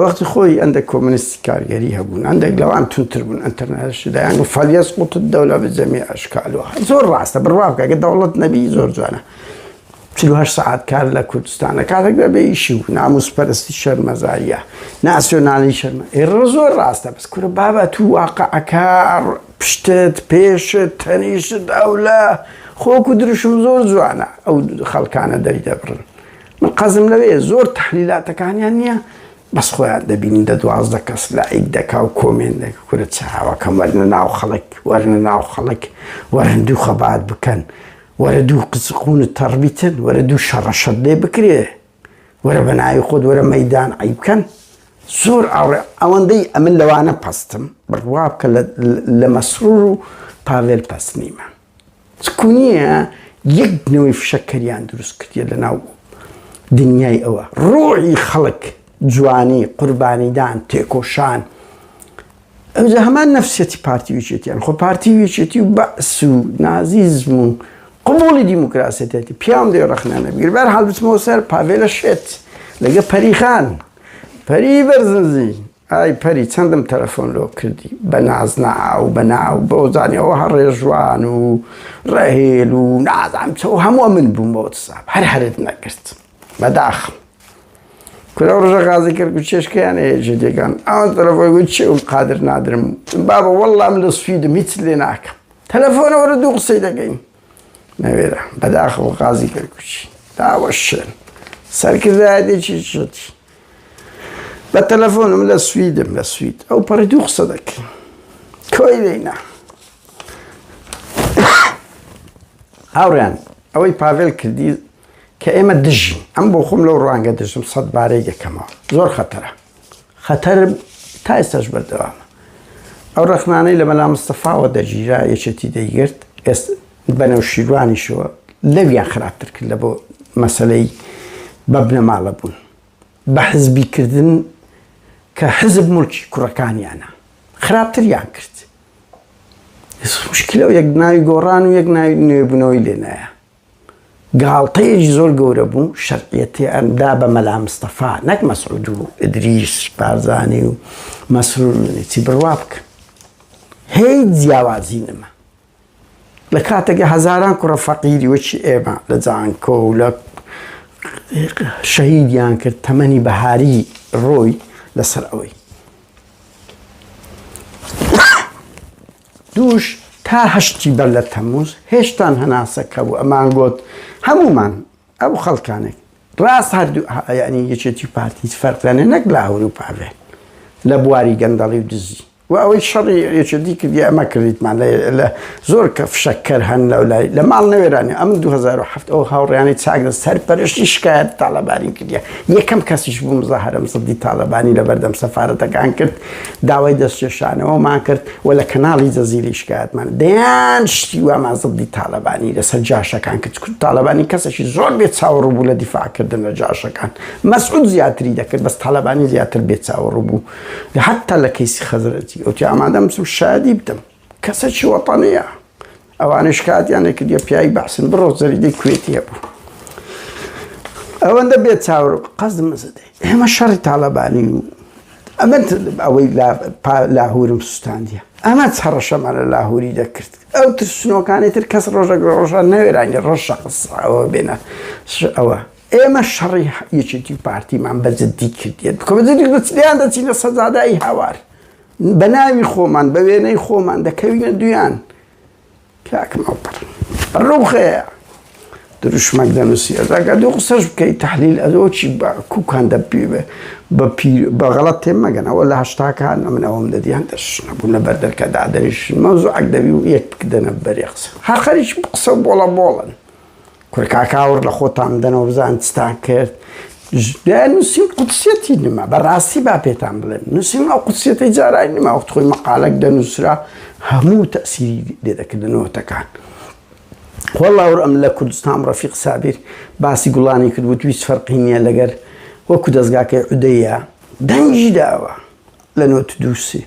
وەختی خۆی ئەندە کۆمونیستی کارگەری هەبوون ئەندێک لەوان تونتر بوون ئەنتەرنێتش دەیان و فەلیەسقوط الدەولە بجەمیع ئەشکالها زۆر ڕاستە بڕوا بکە ئەگە دەوڵەت نەبی زۆر جوانە 48 ساعت کار لە کوردستانە کاتێک دەبێ ئیشی و ناموسپەرستی شەرمەزاریە ناسیۆنالی شەرمە ئێرە زۆر ڕاستە بەس کورە بابە تو واقعەکە پشتت پێشت تەنیشت ئەولە خۆک و دروشم زۆر جوانە ئەو خەڵکانە دەری دەبڕن من قەزم لەوێ زۆر تەحلیلاتەکانیان نییە بەس خۆیان دەبینین دە 12 کەس لایک دەکا و کۆمێن دەکە کورە چاوەکەم وەرنە ناو خەڵک وەرنە ناو خەڵک وەرن دوو خەبات بکەن وەرە دوو قچقونت تەڕبیتن وەرە دوو شەڕەشەت لێ بکرێ وەرە بەناوی خۆت وەرە مەیدان عیب بکەن زۆر ئاڕێ ئەوەندەی ئەمن لەوانە پەستم بڕوا بکە لە مەسرور و پاڤێل پەست نیمە چکونیە یەک بنەوەی فشەکەریان دروست کردیە لە ناو دنیای ئەوە ڕۆحی خەڵک جوانی قوربانیدان تێکۆشان ئەوجە هەمان نەفسیەتی پارتی ویچێتیان خۆ پارتی ویچێتی و بەعس و نازیزم و قبولی دیموکراسیەتی پیام دێ ڕەخنانە بگیر بەرحاڵ بچمەوە سەر پاڤێلە شێت لەگە پەریخان پەری بەرزنزی ئای پەری چەندم تەلەفۆن لۆ کردی بە نازنا و بەناو بۆ زانیەوە هەر ڕێژوان و ڕەهێل و نازانم چەوە هەموو من بووم بۆ ساب هەرت نەکرد بەداخم کورە ڕژە غازی کرد و چێشکیان هەیە دێگان ئەوان تەلەفۆن گوت چێ قادر نادرم بابە وەڵام لە سویدم هیچ لێ ناکەم تەلەفۆنەوەرە دوو قسەی دەگەین نەوێرە بەداخەوە غازی کرد کوچی داوە شێن سەرکردایەتێکی شتی بە تەلەفۆنم لە سویدم لە سوید ئەو پەڕی دوو قسە دەکەین کۆی لێینا هاوڕیان ئەوەی پاڤێل کردی کە ئێمە دژین ئەم بۆ خۆم لەو ڕوانگە دژم 100 بارەی یەکەمەوە زۆر خەتەرە خەتەر تا ئێستاش بەردەوامە ئەو ڕەخنانەی لە مەلا مستەفاوە دەگیرا یەکێتی دەیگرت بەنەو شیروانیشەوە لەویان خراپتر کرد لە بۆ مەسەلەی بەبنەماڵە بوون بە حزبیکردن کە حزب مولکی کوڕەکانیانە خراپتریان کرد مشکلە و یەک ناوی گۆڕان و یەک ناوی نوێبوونەوەی لێنایە گاڵتەیەکی زۆر گەورە بوو شەرعیەتی ئەمدا بە مەلا مستەفا نەک مەسعود و ئیدریس بارزانی و مەسرور چی بڕوا بکە هیچ جیاوازی نەما لە کاتێکە هەزاران کوڕە فەقیری وەکی ئێمە لە جانکۆ و لە شەهیدیان کرد تەمەنی بەهاری ڕۆی لەسەر ئەوەی دووش تا هەشتی بەر لە تەمموز هێشتان هەناسەکە بوو ئەمان گوت هەمومان ئەو خەڵکانێک ڕاست هەردوو یعنی یەکێتی پارتی فەرقانە نەک لاهور و پاڤێل لە بواری گەندەڵی و دزی و ئەوەی شەڕی یەکێتی کردی ئەمە کردیتمان لە زۆر کە فشەکەر هەن لەولای لە ماڵ نەوێرانی ئەم 2007 ئەو هاوڕێیانی چاکدە سەرپەرشتی شکایەت تاڵەبانی کردیە یەکەم کەسیش بوو مزاهرە زەدی تاڵەبانی لە بەردەم سەفارەتەکان کرد داوای دەستێشانەوەمان کرد و لە کەناڵی جەزیرەی شکایەتمان دەیان شتی وامان زەدی تاڵەبانی لەسەر جاشەکان کرد تاڵەبانی کەسێکی زۆر بێچاوەڕوو بوو لە دیفاعکردن لە جاشەکان مەسعود زیاتری دەکرد بەس تاڵەبانی زیاتر بێچاوەڕوو بوو حتا لە کەیسی خەزرەتی ئەوتی ئامادەم بچم شادی بدەم کەسێکی وەتەنیە ئەوانش کاتیانێک کردیە پیاوی بەحسن بڕۆ زەریدەی کوێتی هەبوو ئەوەندە بێچاوەڕ قەزم مەزەدەی ئێمە شەڕی تاڵەبانی و ئەمە ئەوەی لاهورم سوستاندیە ئەمە هەڕەشەمان لە لاهوری دەکرد ئەو ترسنۆکانی تر کەس ڕۆژێک ڕۆژان نەوێرانی ڕۆژە قسەوە بێنە ئەوە ئێمە شەڕی یەکێتی پارتیمان بەجددی کردێت بکۆمەجددیان دەچینە سەجادایی هاوار بە ناوی خۆمان بە وێنەی خۆمان دەکەوینە دویان کاکم ئەو پڕ ڕوخەیە دروشمك دنوسي أذا قد يقصش بكي تحليل أذوشي بكو كان دبي بغلط ما جنا ولا هشتاك عنه من أوم ددي هندش نبونا بدل كده عدريش الموضوع دبي يكده نبر يقص هخريش بقصب ولا بولا كل كاكاور لخوت عندنا وبزان تستاكر نسيم قدسيتي نما براسي بابيت عملن نسيم قدسيتي جاري نما وقت خوي مقالك دنوسرا همو تأثيري لذاك النوتة كان والله ورأم لكردستان رفيق سابر باسي قلاني كد وتويس فرقينيا لقر وكو دزقاك عديا دنجي داوا لنو تدوسي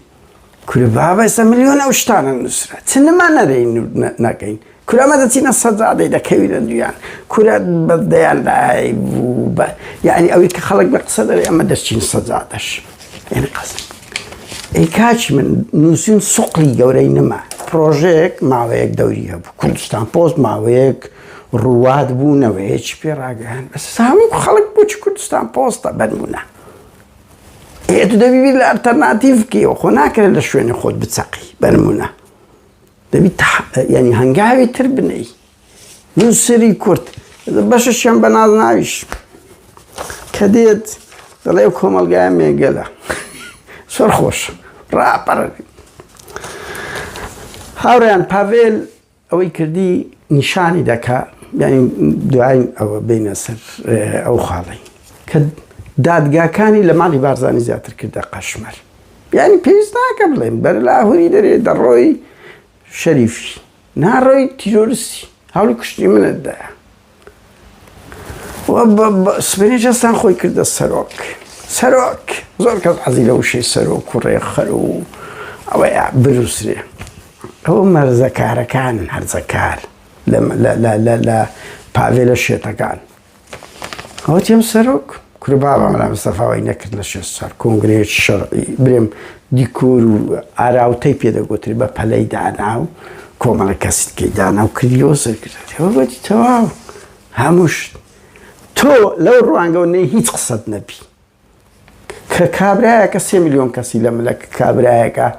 كل بابا يسا مليون اوشتان النسرة تنما نرين ناقين كل ما دتينا الصدادة إذا كوينا ديان كل بديان لاي يعني أويك خلق بقصد أما درشين الصدادش يعني قصد أي كاتش من نوسين سقلي جورينا ما بروجيك ما وياك دوريها كردستان بوست ما وياك رواد بونا ويش بيراجعان بس سامي خلق بوش كردستان بوست بنونا إيه تدبي بالالترناتيف كي وهناك اللي شوين خود بتسقي بنونا دبي يعني هنجاوي تربني نوسري كرت باش الشام بنازناويش كديت طلعوكم القيامة قلا سرخوش رابر هاوريان بافيل أو كردي نشاني دكا يعني دعين أو بين سر أو خالي كد دادقا كاني لمالي بارزاني زياتر كردا قشمر يعني بيزنا قبلين برلا هوري دري دروي شريفي ناروي تيرورسي هاولي كشتي من الداع سبيني جاستان خوي كردا سروك زور كز عزيلة وشي سروك وريخلو أو بروسري هو مرزكار كان هرزكار لا لا لا لا لا بافيل الشيطة كان هو تيم سروك كل بابا ملا مصطفى وينك للشيصار كونغريس شرعي بريم ديكور أراو تيبي دا قطري ببالي داناو كومالا كاسيت كي داناو كريوسر كده هو بدي تواو هموش تو لو روانغو نهيت قصد نبي كابرايا 3 مليون كاسي لملك كابرايا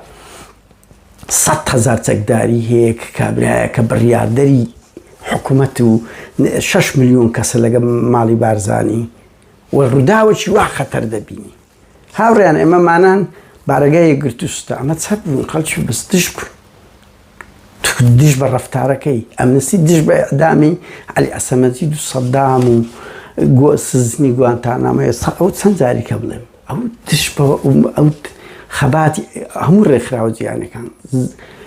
100,000 تقداري هيك كابرايا كبريار دري حكومته 6 مليون كاس لقى مالي بارزاني والرداوة شي واحد خطر دبيني هاوريان اما معنان بارقايا قرتوستا اما تسببون قلتش بس تجبر تديش بالرفتاركي امنسي تديش باعدامي علي اسامزيد صدام و سزني غوانتانامو او تسنزاري كبلم او تشبه او خباتي همو رخراوزي يعني كان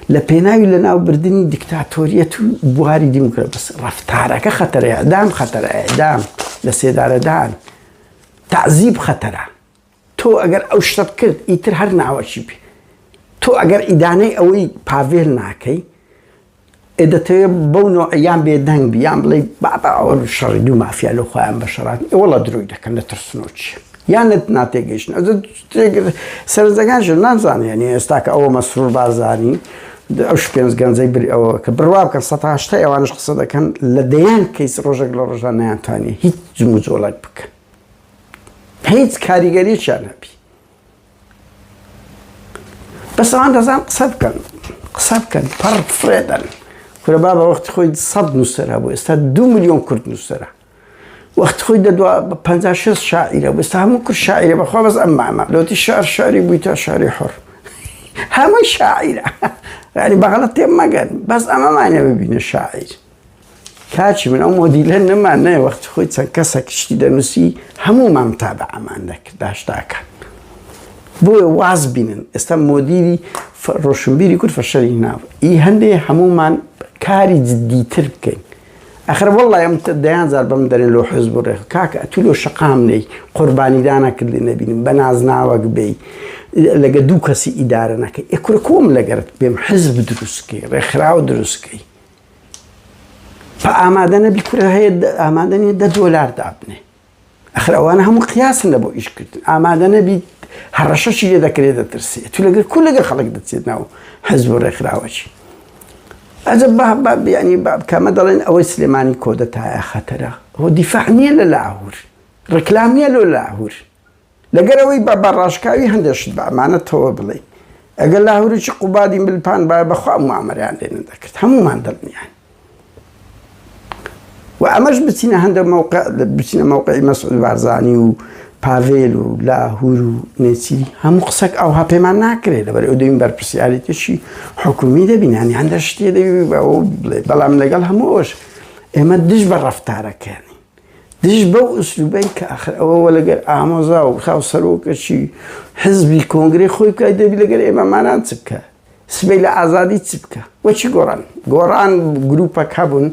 لبيناوي لناو بردني ديكتاتورية بوهاري ديمقراطية بس رفتارك خطر اعدام لسيدار دان تعذيب خطره تو اگر اوشتت کرد ایتر هر نعوشی بی تو اگر ادانه اوی پاویل ناکی ادته بونو ایام بیدنگ بیام بلی بابا اول شردو مافیا لو خواهم بشرات والله دروی دکن نترسنوچ يعني ناتيجيشن إذا سرزقان جنان زاني يعني استاك أو مسرور بازاني أوش بينز كان زي بري أو كبرواب كان 16 أو أنا شخص كان لديان كيس رجع لرجع نيان تاني هيت زموزولك بك هيت كاريجري شانبي بس أنا زان قصاب كان فرد فريدن كل بابا وقت خوي صد نصرة أبو استاد 2 مليون كرد نصرة وقت خوي دوا 15 شاعرة بس هم كل شاعرة بخوا بس أما لو تشعر شعري بيتا شعري حر هم شاعرة يعني بغلط ما قال بس أما ما أنا ببين الشاعر كاتش من أمه دي لأن ما أنا وقت خوي تنكسك شديد نسي همو ما متابع ما عندك داشتاك بوي واز بينن استم مديري روشنبيري كل فشلي هنا هندي همو ما كاري جدي تركين آخر والله يوم تديان زار بمدرين لو حزب الريخ كاك أتولو شقامني قرباني دانا كل نبين بنازنا وقبي لقى دوكسي إدارنا كي يكركوم لقرت بهم حزب دروسكي رخراو دروسكي فأمادنا بكل هاي أمادنا $1 دابني آخر وانا هم قياس نبو إيش كنت أمادنا بي هرشاش يدا كريدا ترسي تولى كل خلق دتسيدنا حزب الريخ راوشي أجب يعني كمدلين أو سليماني كودتها خطرة هو دفاعنية للعهور ركلامية للعهور لقروي ببراشكاوي هندش بأمانة هو بلي أقول له ريش قبادي بالبان بخوا معمر يعني ذكرت هم ما عندنا يعني وأمش بتينا هند موقع بتينا موقع مسعود بارزاني وبافيل ولاهور ونسيري هم قصك أو هابي ما ناكره لبر أدين بربسيالي تشي حكومي ده بيناني عند شتى ده بلا من لقال هموش إما دش برفتارك يعني دش بو أسلوبين كآخر أول لقال آموزا وخاو سروك شيء حزبي كونغري خوي كايدا بيلقال إما ما نانسبك سبيل آزادي تسبك وشي قران جروبا كابون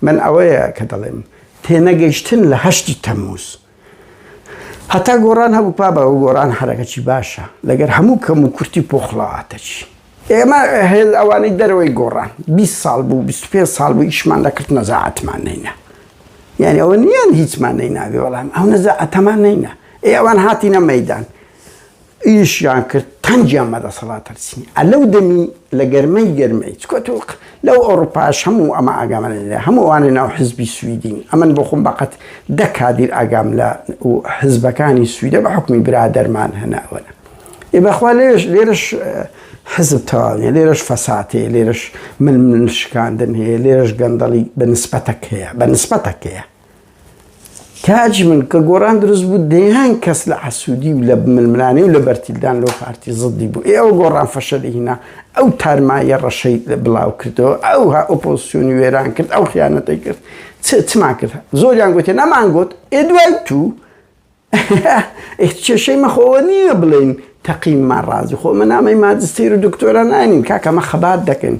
من أويا كدلهم تناقشتن لهشتي تموز حتى قران هبو بابا وقران حركة باشا لقر همو كمو كرتي بوخلاعاتش إما هل أواني دروي قران 20 سال بو 25 سال بو إيش ما نكرت نزاعت معنينا يعني أوانيان هيت معنينا بيوالهم أو نزاعت معنينا أوان هاتينا ميدان إيش يعني كرت تنجم مدى صلاة السنين لو دمي لقرمي تكوتوق لو أوروباش همو أما أقام لله همو أنا ناو حزبي سويدين أما بخون بقت دكادير أقام لا وحزب كاني سويدة بحكم برادر مان هنا وأنا يبقى أخوة ليش حزب تواني ليش فساتي ليش من الشكان دنهي ليش قندلي بنسبتك هي كاج من كقران درس بديهان كسلع السودي ولا بململاني ولا برتلدان لو بارتي ضدي بو او قران فشل هنا او تارما يرشي بلاو كردو او ها اوبوزيسيون ويران كرد او خيانه كرد تسمع كرد زوجان قلت انا ما نقول ادويتو احتشي ما خواني بلين تقييم مرازي خو منامي ماجستير دكتوراه ناين كاكا ما خبات دكن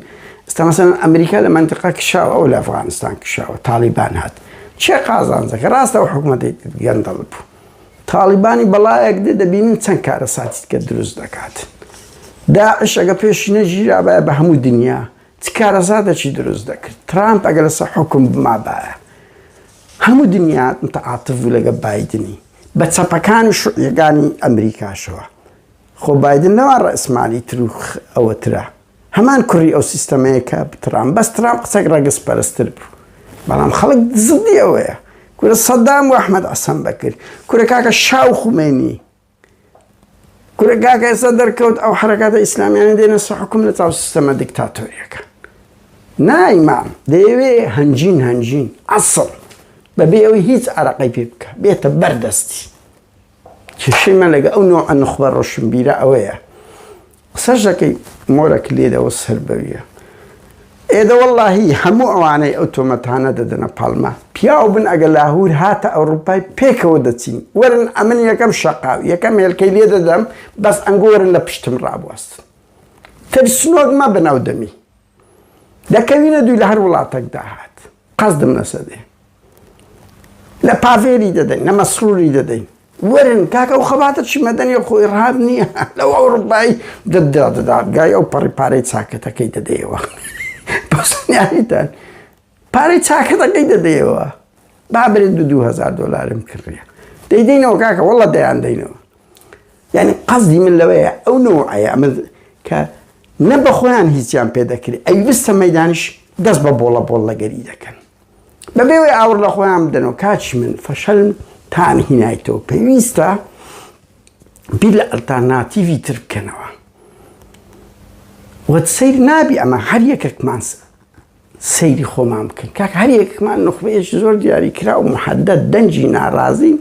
مثلا امريكا لمنطقه كشاو او افغانستان كشاو طالبان هات چه قازان زك راسته حکومت گندل بو طالبانی بلا یک ده بینن چند کار ساعتی که درست دکات داعش اگه پیش نجیره به همو دنیا چه کار ساعته چی درست دکت ترامپ اگه لسه حکم بما باید همو دنیا متعاطف ولگه بایدنی بس پکان شو یگانی امریکا شوا خو بایدن نوار رئیس مالی تروخ او ترا همان کری او سیستمی که ترامپ بس ترامپ قصد رقص پرستر بو بلام خلق ضدي أويا كورا صدام وأحمد عصام بكر كورا كاكا شاو خميني كورا كاكا صدر كوت أو حركات إسلامية يعني دينا حكم نتاو سيستم ديكتاتوريا كان نايم ديوي هنجين أصل ببيوي هيت عرقي بيبكا بيتا بردستي شي ما لقى أو نوع النخبر روشنبيرا أويا سجكي مورك ليدا والسربوية إذا والله همو أواني أوتوماتانا ددنا بالما بياو بن أجلاهور هاتا أوروباي بيك ودتين ورن أمن يكم شقاو يكم يلكيلي ددم بس أنقورن لبشتم رابواست ترسنوغ ما بناو دمي دا كوينة دوي لهر ولاتك داهات قصد من أسده لا بافيري ددين لا مسروري ددين ورن كاكا وخباتت شي مدني أخو إرهابني لو أوروباي دد قاي أو باري ساكتا كي دديوا بس نهايتان باري ساكتا كي دديوا بعبر $2000 مكرية دينو كاكا والله ديان دينو يعني قصدي من لوية أو نوعية كا نبخوان هيتيان بيدا كري أي بس ميدانش دس بولا قريدة كان ببيوي أور لأخوان بدنو كاتش من فشل تاني هنايتو بيويستا بلا الترناتيفي تركنوا وتسير نابي أما هريك كمان سيري خو ممكن كاك هريك كمان نخبيش زور دياري كراو محدد دنجي نارازين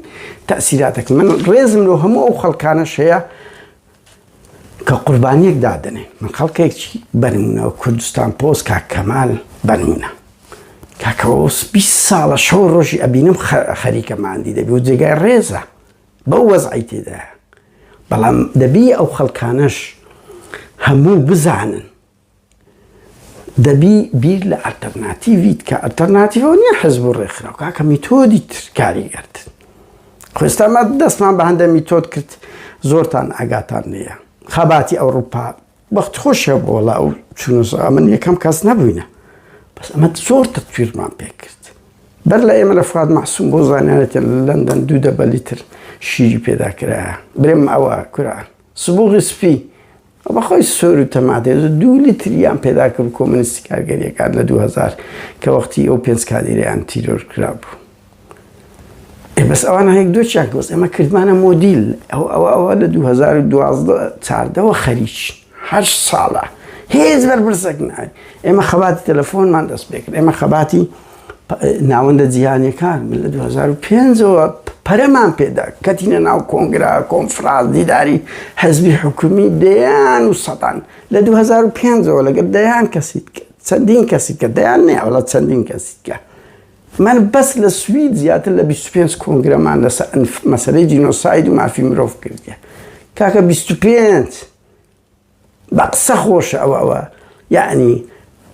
تأثيراتك من ريزم لو همو خلقانا شيء كقربانيك دادني من خلقك شيء بنمونا وكردستان بوست كاك كمال بنمونا كاك وس 20 سالة شو روشي أبينم خريكة ما عندي ده بيوزيقا الريزة بوز عيتي ده بلام دبي أو خلقاناش همو بزعنن دبي بير لألترناتيفيت كألترناتيف ونيا حزب الرخرة وكاكا ميتودي تركاري قرد خوستا ما دست ما بهنده ميتود كرت زورتان اگاتان نيا خباتي أوروبا وقت خوش بولا أو شنو من يكم كاس نبوينه بس أما زور تطوير ما بيكرت برلا إيمان أفراد محسوم بوزانيانة لندن 2 لتر شيء بيدا كرا بريم أوا كرا صبوغ سبي وبخوي سوري تماده 2 لتر يام بيدا كر كومونست كارجري كار ل 2000 كوقتي أوبنز كاديري أن تيرور كراب بس أنا هيك دوتش أقص أما كرت معنا موديل أو ل 2012 14 وخريج 8 سالة هيز برسكنا اما خباتي تلفون ما ندس بكر اما خباتي ناوەندە جیهانیەکان لە 2005ەوە پەرەمان پێدا کەتینە ناو کۆنگرا کۆنفرانس دیداری حەزبی حکومی دەیان و سەدان لە 2005ەوە لەگەڵ دەیان کەسیت کرد چەندین کەسیت کە دەیان نێ وڵا چەندین کەسیت کە من بەس لە سوید زیاتر لە 25 کۆنگرەمان لەسەر مەسەلەی جینۆساید و مافی مرۆڤ کردیە کاکە 25 بە قسە خۆشە ئەوە یعنی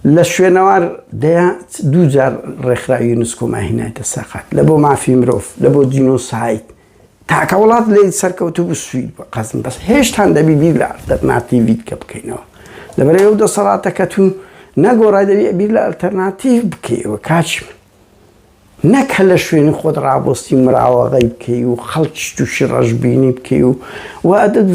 لە شوێنەوار دوو جار ڕێکخراوی یونسکۆ هێنایەتە سەقات لە بۆ مافی مرۆڤ لە بۆ جینۆساید تاکە وڵات لێ سەرکەوتوو بوو سوید بە قەزم بەس هێشتان دەبی بیر لە ئەلتەرناتیڤیت کە بکەینەوە لەبەرەوەی ئەو دەسەڵاتەکە تو نەگۆڕای دەبی بیر لە ئەلتەرناتیڤ بکەیەوە کاچم نەک هە لە شوێنی خۆت ڕابۆستی مراوەغەی بکەی و خەڵکی تووشی ڕەشبینی بکەی و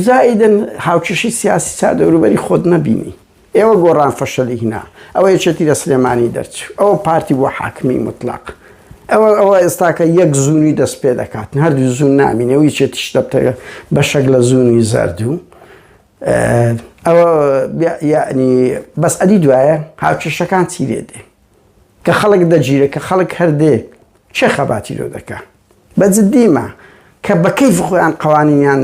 زائیدەن هاوکێشی سیاسی چادەوروبەری خۆت نەبینی ئێوە گۆڕان فەشەلی هینا ئەوە یەکێتی لە سلێمانی دەرچوو ئەوە پارتی بۆ حاکمی مطلق ئەوە ئێستاکە یەک زوونی دەست پێ دەکات هەردوو زوون نامینێ و یەکێتی شتە بەشێک لە زوونی زەردوو ئەوە یعنی بەس ئەدی دوایە هاوکێشەکان چی لێ دێ کە خەڵک دەگیرێ کە خەڵک هەردێ چێ خەباتی لۆ دەکا بەجددیمە کە بە کەیف خۆیان قەوانینیان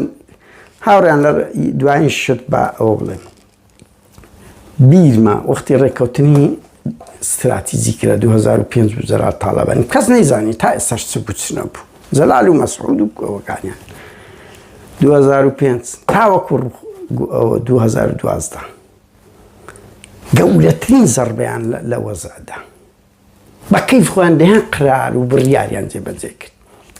هاوڕیان لە دوایین شت بە ئەوە بڵێن بیرمە وەختی ڕێککەوتنی استراتیجی کرا 2005 وزارات تاالبانی کەس نەیزانی تا ئێستاش چ بچنە بوو جەلال و مەسعود و ئەوەکانیان 2005 تاوەکو 2012 گەورەترین زەربەیان لە وەزعدا بە کەیف خۆیان دەیان قرار و بڕیاریان جێبەجێ کرد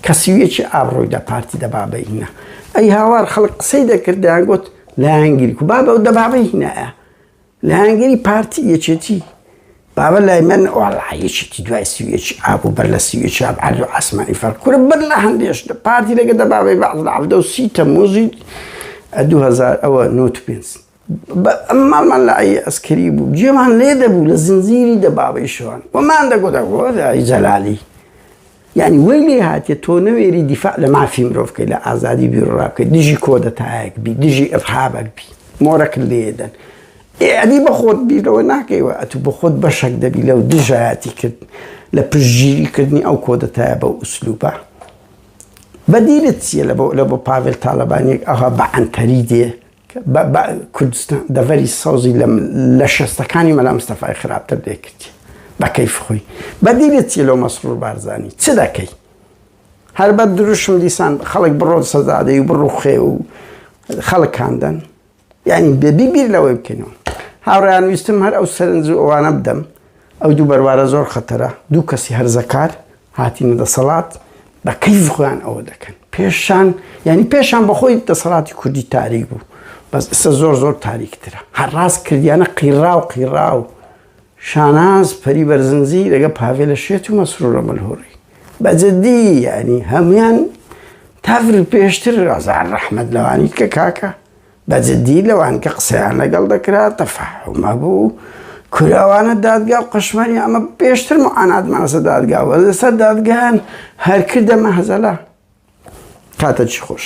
کەسیویەکی ئابڕۆیدا پارتی دەبابەی هینە ئەی هاوار خەڵک قسەی دەکرد دەیان گوت لایەنگیری و بابە و دەبابەی هینایە لایەنگەری پارتی یەکێتی بابە لای من وەڵا یەکێتی دوای سویەکی ئاب و بەر لە سویەکی ئاب عەرز و ئاسمانی فەرق کورە بەر لە هەندێشت پارتی لەگە دەبابەی بەعز لە 30 تەمموزی 2000 ئەوە 95 ماڵمان لە ئای ئەسکەری بوو جێمان لێ دەبوو لە زنجیری دەبابەی شەوان وەمان دەگوتە جەلالی یعنی وەی لێ هاتیە تۆ نەوێری دیفاع لە مافی مرۆڤ بکەی لە ئازادی بیرۆڕا بکەی دژی کۆدەتایەک بی دژی ئەرهابەک بی مۆرەکت لێدەن ئەدی بە خۆت بیرەوە ناکەیوە ئەتو بە خۆت بەشێک دەبی لەو دژایەتی کرد لە پشتگیریکردنی ئەو کۆدەتایە بەو ئوسلوبە بەدیلت چییە لە بۆ پاڤێل تاالبانیەک ئەوها بە ئەنتەری دێ کوردستان دەڤەری سەوزی لە شەستەکانی مەلا مستەفای خراپتر دێکردی بە کەیف خۆی بەدیلت چیە لەو مەسرور بارزانی چ دەکەی هەر بە دروشم دیسان خەڵک بڕۆ سەزادەی و بڕوخێ و خەڵکاندن یعنی بێبی بیر لەوەی بکەینەوە هاوڕێیان ویستم هەر ئەو سەرنج و ئەوانە بدەم ئەو دوو بەروارە زۆر خەتەرە دوو کەسی هەرزەکار هاتینە دەسەڵات بە کەیف خۆیان ئەوە دەکەن پێشان بەخۆی دەسەڵاتی کوردی تاریک بوو بەس ئێستا زۆر تاریکترە هەر ڕاست کردیانە قیڕا و شاناز پەری بەرزنجی لەگە پاڤێلە شێت و مەسرورە مەلهوڕی بەجددی یعنی هەمویان تافر پێشتر ئازار ڕەحمەت لەوانی کە کاکە بەجددی لەوان کە قسەیان لەگەڵ دەکرا تەفاحومە بوو کوراوانە دادگا و قەشمەری ئەمە پێشتر معاناتمانەسە دادگاوە لەسەر دادگایان هەر کردەمە هەزەلا کاتە چی خۆش